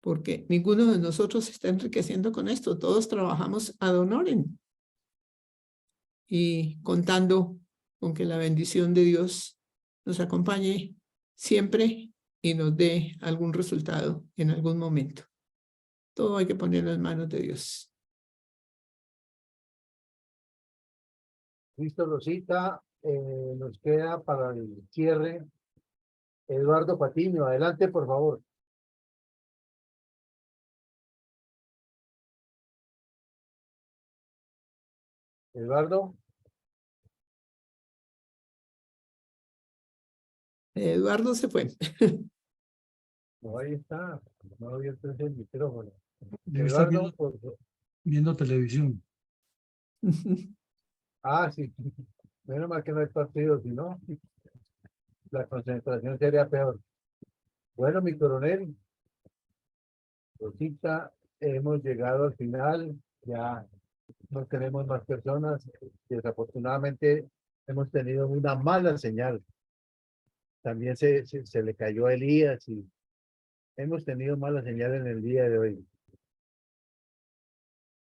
porque ninguno de nosotros se está enriqueciendo con esto, todos trabajamos ad honorem y contando con que la bendición de Dios nos acompañe siempre y nos dé algún resultado en algún momento. Todo hay que ponerlo en manos de Dios. Listo, Rosita. Nos queda para el cierre Eduardo Patiño. Adelante, por favor. Eduardo. Eduardo se fue. No, ahí está. No había abierto el micrófono. Debe estar Eduardo, por favor. viendo televisión. Ah, sí. Menos mal que no hay partido, si no, la concentración sería peor. Bueno, mi coronel, Rosita, hemos llegado al final. Ya no tenemos más personas. Desafortunadamente, hemos tenido una mala señal. También se le cayó a Elías y hemos tenido mala señal en el día de hoy.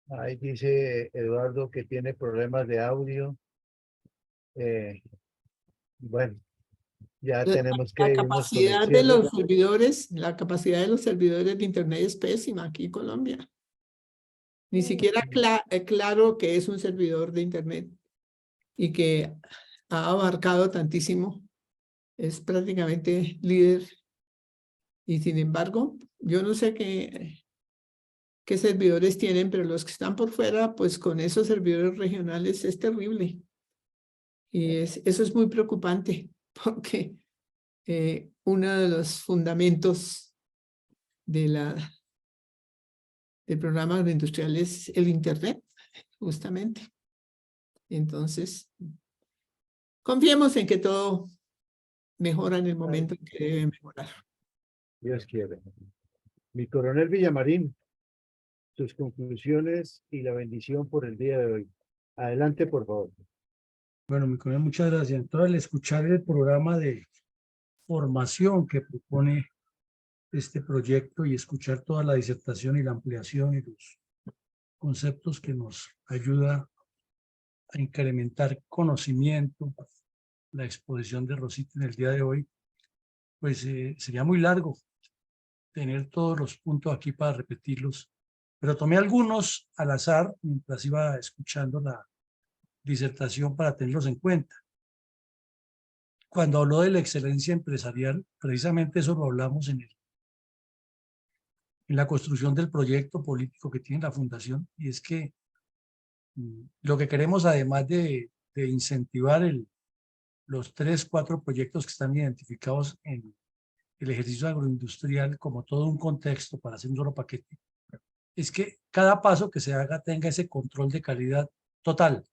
Ahí dice Eduardo que tiene problemas de audio. Bueno, ya tenemos que La irnos con el capacidad de cierre. los servidores, la capacidad de los servidores de Internet es pésima aquí en Colombia. Ni siquiera claro que es un servidor de Internet y que ha abarcado tantísimo. Es prácticamente líder. Y sin embargo, yo no sé qué servidores tienen, pero los que están por fuera, pues con esos servidores regionales es terrible. Y eso es muy preocupante, porque uno de los fundamentos del programa agroindustrial es el Internet, justamente. Entonces, confiemos en que todo mejora en el momento en que debe mejorar. Dios quiere. Mi coronel Villamarín, sus conclusiones y la bendición por el día de hoy. Adelante, por favor. Bueno, mi coronel, muchas gracias. Entonces, al escuchar el programa de formación que propone este proyecto y escuchar toda la disertación y la ampliación y los conceptos que nos ayuda a incrementar conocimiento. La exposición de Rosita en el día de hoy, pues sería muy largo tener todos los puntos aquí para repetirlos, pero tomé algunos al azar mientras iba escuchando la disertación para tenerlos en cuenta. Cuando habló de la excelencia empresarial, precisamente eso lo hablamos en la construcción del proyecto político que tiene la Fundación, y es que lo que queremos, además de incentivar los 3, 4 proyectos que están identificados en el ejercicio agroindustrial como todo un contexto para hacer un solo paquete, es que cada paso que se haga tenga ese control de calidad total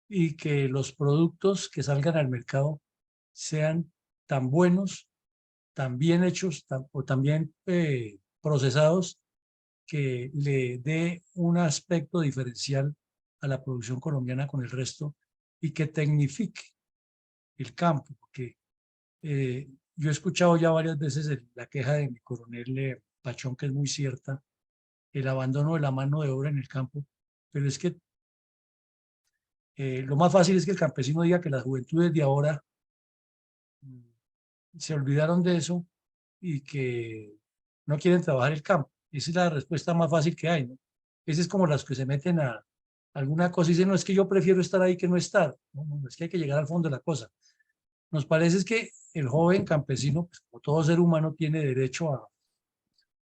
y que los productos que salgan al mercado sean tan buenos, tan bien hechos o tan bien procesados que le dé un aspecto diferencial a la producción colombiana con el resto y que tecnifique el campo, porque yo he escuchado ya varias veces la queja de mi coronel Pachón, que es muy cierta, el abandono de la mano de obra en el campo, pero es que lo más fácil es que el campesino diga que las juventudes de ahora se olvidaron de eso y que no quieren trabajar el campo. Esa es la respuesta más fácil que hay, ¿no? Esa es como las que se meten a alguna cosa y dicen, no, es que yo prefiero estar ahí que no estar. No, no, es que hay que llegar al fondo de la cosa. Nos parece que el joven campesino, pues, como todo ser humano, tiene derecho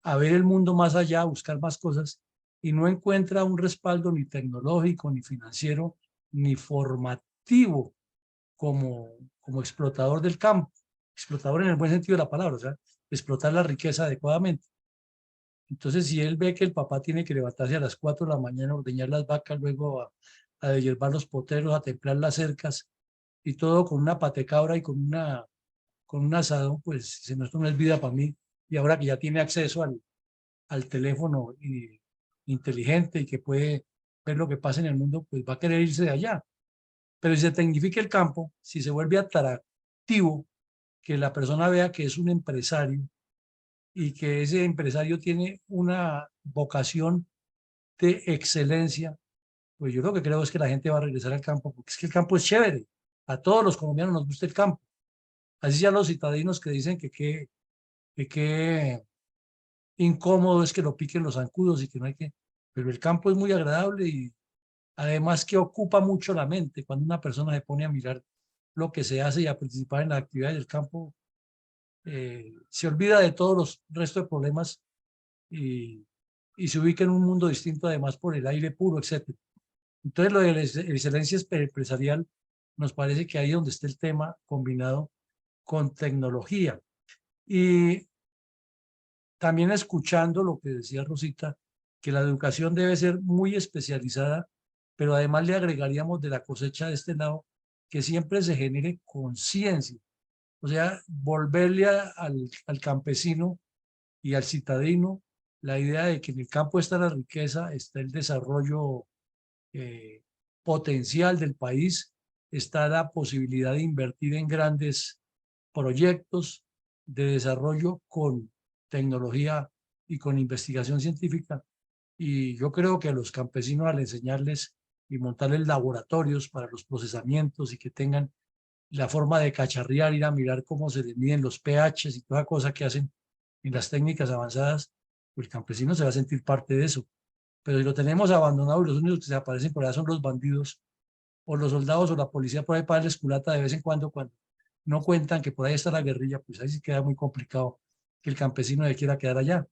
a ver el mundo más allá, a buscar más cosas, y no encuentra un respaldo ni tecnológico, ni financiero, ni formativo como explotador del campo. Explotador en el buen sentido de la palabra, o sea, explotar la riqueza adecuadamente. Entonces, si él ve que el papá tiene que levantarse a las 4 de la mañana, ordeñar las vacas, luego a deshiervar los poteros, a templar las cercas, y todo con una patecabra y con un asadón, pues se esto no es vida para mí. Y ahora que ya tiene acceso al teléfono inteligente y que puede ver lo que pasa en el mundo, pues va a querer irse de allá. Pero si se tecnifica el campo, si se vuelve atractivo, que la persona vea que es un empresario y que ese empresario tiene una vocación de excelencia, pues yo lo que creo es que la gente va a regresar al campo, porque es que el campo es chévere. A todos los colombianos nos gusta el campo. Así ya los citadinos que dicen que qué incómodo es que lo piquen los zancudos y que no hay que... Pero el campo es muy agradable y además que ocupa mucho la mente. Cuando una persona se pone a mirar lo que se hace y a participar en la actividad del campo, se olvida de todos los restos de problemas y se ubica en un mundo distinto, además por el aire puro, etc. Entonces, lo de la excelencia empresarial nos parece que ahí es donde está el tema combinado con tecnología. Y también escuchando lo que decía Rosita, que la educación debe ser muy especializada, pero además le agregaríamos de la cosecha de este lado que siempre se genere conciencia. O sea, volverle al campesino y al citadino la idea de que en el campo está la riqueza, está el desarrollo potencial del país, está la posibilidad de invertir en grandes proyectos de desarrollo con tecnología y con investigación científica. Y yo creo que a los campesinos, al enseñarles y montarles laboratorios para los procesamientos y que tengan la forma de cacharrear, ir a mirar cómo se les miden los pHs y toda cosa que hacen en las técnicas avanzadas, pues el campesino se va a sentir parte de eso. Pero si lo tenemos abandonado y los únicos que se aparecen por allá son los bandidos o los soldados o la policía por ahí para darles culata de vez en cuando no cuentan que por ahí está la guerrilla, pues ahí sí queda muy complicado que el campesino le quiera quedar allá.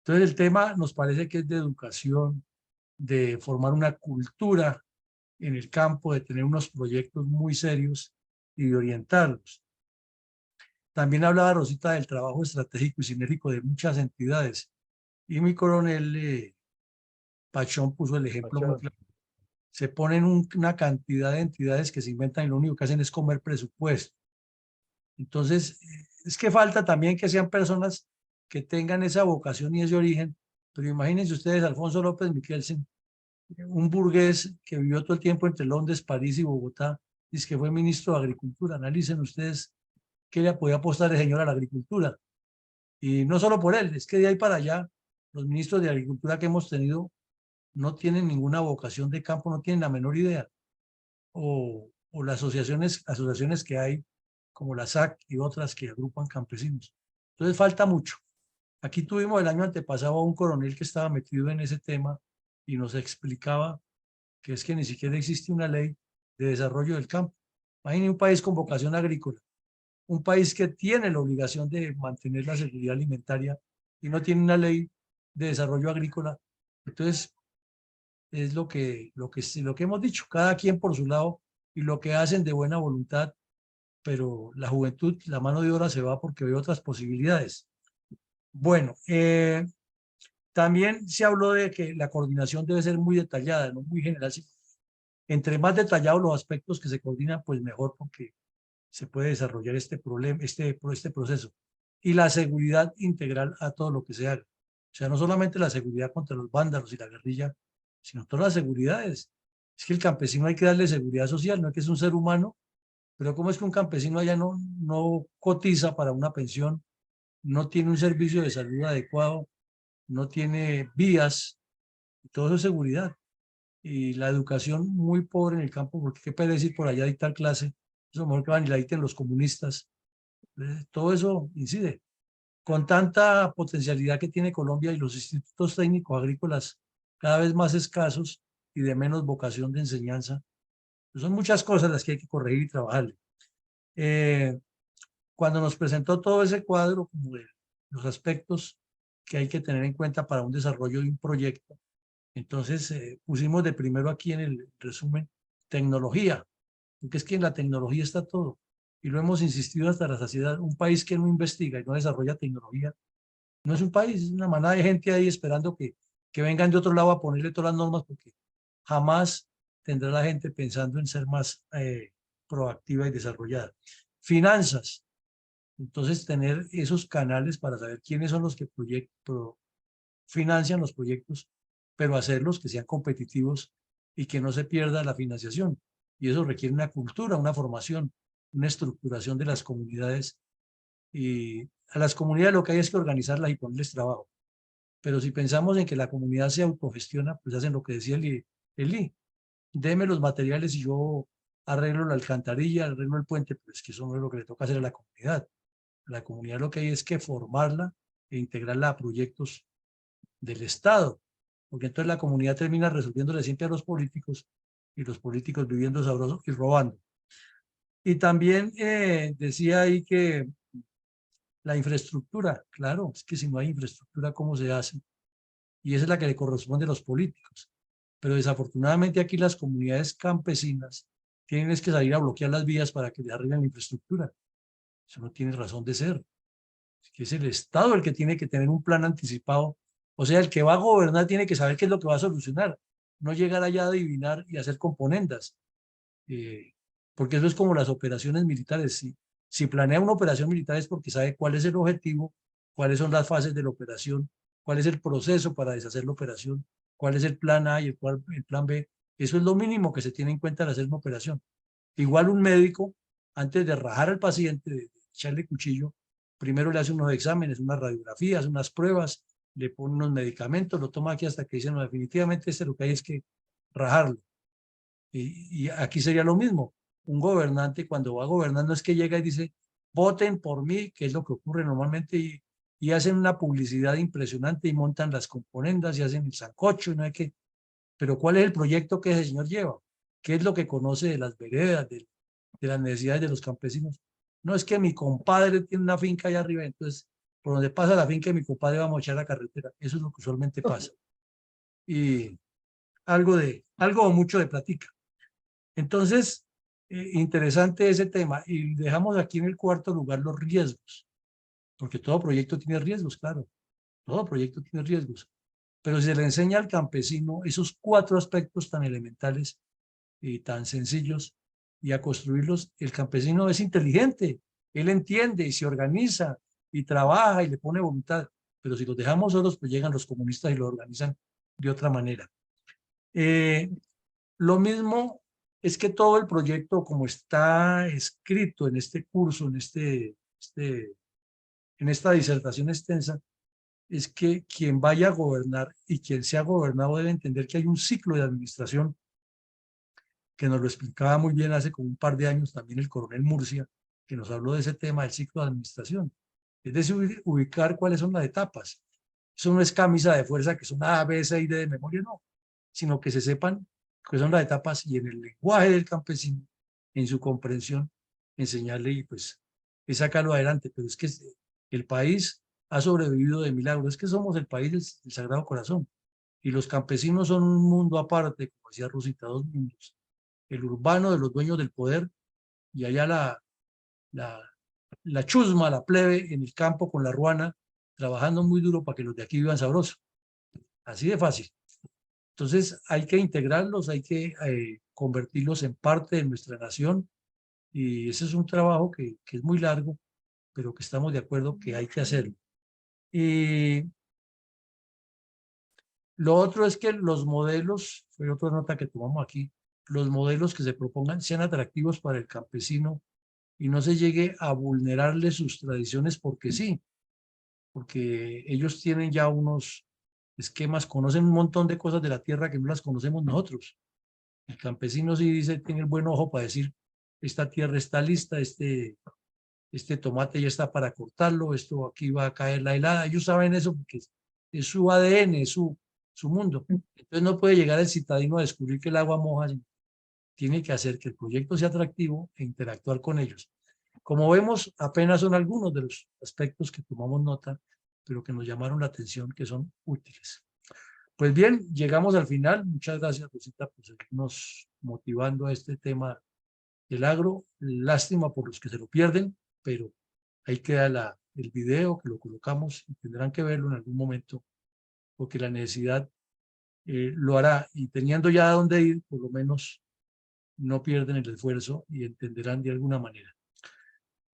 Entonces el tema nos parece que es de educación, de formar una cultura en el campo, de tener unos proyectos muy serios y de orientarlos. También hablaba Rosita del trabajo estratégico y sinérgico de muchas entidades. Y mi coronel Pachón puso el ejemplo muy claro. Se ponen una cantidad de entidades que se inventan y lo único que hacen es comer presupuesto. Entonces, es que falta también que sean personas que tengan esa vocación y ese origen. Pero imagínense ustedes, Alfonso López Miquelsen, un burgués que vivió todo el tiempo entre Londres, París y Bogotá, dice que fue ministro de Agricultura. Analicen ustedes qué le podía apostar el señor a la agricultura. Y no solo por él, es que de ahí para allá, los ministros de Agricultura que hemos tenido no tienen ninguna vocación de campo, no tienen la menor idea. O las asociaciones que hay, como la SAC y otras que agrupan campesinos. Entonces falta mucho. Aquí tuvimos el año antepasado a un coronel que estaba metido en ese tema y nos explicaba que es que ni siquiera existe una ley de desarrollo del campo. Imagínense un país con vocación agrícola, un país que tiene la obligación de mantener la seguridad alimentaria y no tiene una ley de desarrollo agrícola. Entonces, es lo que hemos dicho, cada quien por su lado y lo que hacen de buena voluntad, pero la juventud, la mano de obra se va porque ve otras posibilidades. Bueno, también se habló de que la coordinación debe ser muy detallada, no muy general. Entre más detallados los aspectos que se coordinan, pues mejor, porque se puede desarrollar este proceso. Y la seguridad integral a todo lo que se haga. O sea, no solamente la seguridad contra los vándalos y la guerrilla, sino todas las seguridades. Es que el campesino hay que darle seguridad social, no es que es un ser humano, pero ¿cómo es que un campesino allá no cotiza para una pensión, no tiene un servicio de salud adecuado, no tiene vías? Todo eso es seguridad. Y la educación muy pobre en el campo, porque qué puede decir por allá dictar clase, eso mejor que van y la dicten los comunistas. Todo eso incide. Con tanta potencialidad que tiene Colombia y los institutos técnicos agrícolas cada vez más escasos y de menos vocación de enseñanza, pues son muchas cosas las que hay que corregir y trabajarle. Cuando nos presentó todo ese cuadro, como de los aspectos que hay que tener en cuenta para un desarrollo de un proyecto, entonces pusimos de primero aquí en el resumen tecnología, porque es que en la tecnología está todo. Y lo hemos insistido hasta la saciedad. Un país que no investiga y no desarrolla tecnología no es un país, es una manada de gente ahí esperando que vengan de otro lado a ponerle todas las normas, porque jamás tendrá la gente pensando en ser más proactiva y desarrollada. Finanzas. Entonces, tener esos canales para saber quiénes son los que financian los proyectos, pero hacerlos que sean competitivos y que no se pierda la financiación. Y eso requiere una cultura, una formación, una estructuración de las comunidades. Y a las comunidades lo que hay es que organizarlas y ponerles trabajo. Pero si pensamos en que la comunidad se autogestiona, pues hacen lo que decía Eli, deme los materiales y yo arreglo la alcantarilla, arreglo el puente, pues que eso no es lo que le toca hacer a la comunidad. A la comunidad lo que hay es que formarla e integrarla a proyectos del Estado, porque entonces la comunidad termina resolviéndole siempre a los políticos y los políticos viviendo sabrosos y robando. Y también decía ahí que la infraestructura, claro, es que si no hay infraestructura, ¿cómo se hace? Y esa es la que le corresponde a los políticos. Pero desafortunadamente aquí las comunidades campesinas tienen que salir a bloquear las vías para que les arreglen la infraestructura. Eso no tiene razón de ser. Es que es el Estado el que tiene que tener un plan anticipado. O sea, el que va a gobernar tiene que saber qué es lo que va a solucionar. No llegar allá a adivinar y hacer componendas. Porque eso es como las operaciones militares. Si planea una operación militar es porque sabe cuál es el objetivo, cuáles son las fases de la operación, cuál es el proceso para deshacer la operación, cuál es el plan A y el plan B. Eso es lo mínimo que se tiene en cuenta al hacer una operación. Igual un médico, antes de rajar al paciente, de echarle cuchillo, primero le hace unos exámenes, unas radiografías, unas pruebas, le pone unos medicamentos, lo toma aquí hasta que dice, no, definitivamente lo que hay es que rajarlo. Y aquí sería lo mismo. Un gobernante cuando va gobernando es que llega y dice, voten por mí, que es lo que ocurre normalmente, y hacen una publicidad impresionante y montan las componendas y hacen el sancocho, no hay que... Pero ¿cuál es el proyecto que ese señor lleva? ¿Qué es lo que conoce de las veredas, de las necesidades de los campesinos? No es que mi compadre tiene una finca allá arriba, entonces por donde pasa la finca de mi compadre vamos a echar la carretera. Eso es lo que usualmente pasa. Y algo o mucho de platica. Entonces, interesante ese tema. Y dejamos aquí en el cuarto lugar los riesgos, porque todo proyecto tiene riesgos, claro. Todo proyecto tiene riesgos. Pero si se le enseña al campesino esos 4 aspectos tan elementales y tan sencillos y a construirlos, el campesino es inteligente, él entiende y se organiza y trabaja y le pone voluntad. Pero si los dejamos solos, pues llegan los comunistas y lo organizan de otra manera. Lo mismo es que todo el proyecto, como está escrito en este curso, en esta disertación extensa, es que quien vaya a gobernar y quien sea gobernado debe entender que hay un ciclo de administración que nos lo explicaba muy bien hace como un par de años también el coronel Murcia, que nos habló de ese tema del ciclo de administración. Es decir, ubicar cuáles son las etapas. Eso no es camisa de fuerza que son A, B, C y D de memoria, no, sino que se sepan cuáles son las etapas y en el lenguaje del campesino, en su comprensión, enseñarle y pues es sacarlo adelante. Pero es que el país ha sobrevivido de milagro. Es que somos el país del Sagrado Corazón y los campesinos son un mundo aparte, como decía Rosita, dos mundos. El urbano de los dueños del poder y allá la chusma, la plebe en el campo con la ruana, trabajando muy duro para que los de aquí vivan sabroso. Así de fácil. Entonces hay que integrarlos, hay que convertirlos en parte de nuestra nación y ese es un trabajo que es muy largo, pero que estamos de acuerdo que hay que hacerlo. Y lo otro es que los modelos, fue otra nota que tomamos aquí, los modelos que se propongan sean atractivos para el campesino y no se llegue a vulnerarle sus tradiciones porque sí, porque ellos tienen ya unos esquemas, conocen un montón de cosas de la tierra que no las conocemos nosotros. El campesino sí dice, tiene el buen ojo para decir, esta tierra está lista, este tomate ya está para cortarlo, esto aquí va a caer la helada. Ellos saben eso porque es su ADN, es su mundo. Entonces no puede llegar el citadino a descubrir que el agua moja, tiene que hacer que el proyecto sea atractivo e interactuar con ellos. Como vemos, apenas son algunos de los aspectos que tomamos nota, pero que nos llamaron la atención, que son útiles. Pues bien, llegamos al final. Muchas gracias, Rosita, por seguirnos motivando a este tema del agro. Lástima por los que se lo pierden, pero ahí queda el video que lo colocamos y tendrán que verlo en algún momento, porque la necesidad lo hará. Y teniendo ya a dónde ir, por lo menos no pierden el esfuerzo y entenderán de alguna manera.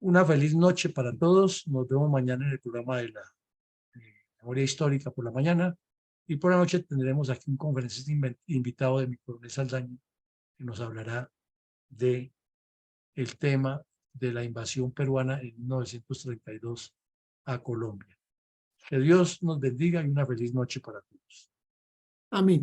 Una feliz noche para todos. Nos vemos mañana en el programa de la memoria histórica por la mañana y por la noche tendremos aquí un conferencista invitado de mi coronel Saldaña que nos hablará de el tema de la invasión peruana en 1932 a Colombia. Que Dios nos bendiga y una feliz noche para todos. Amén.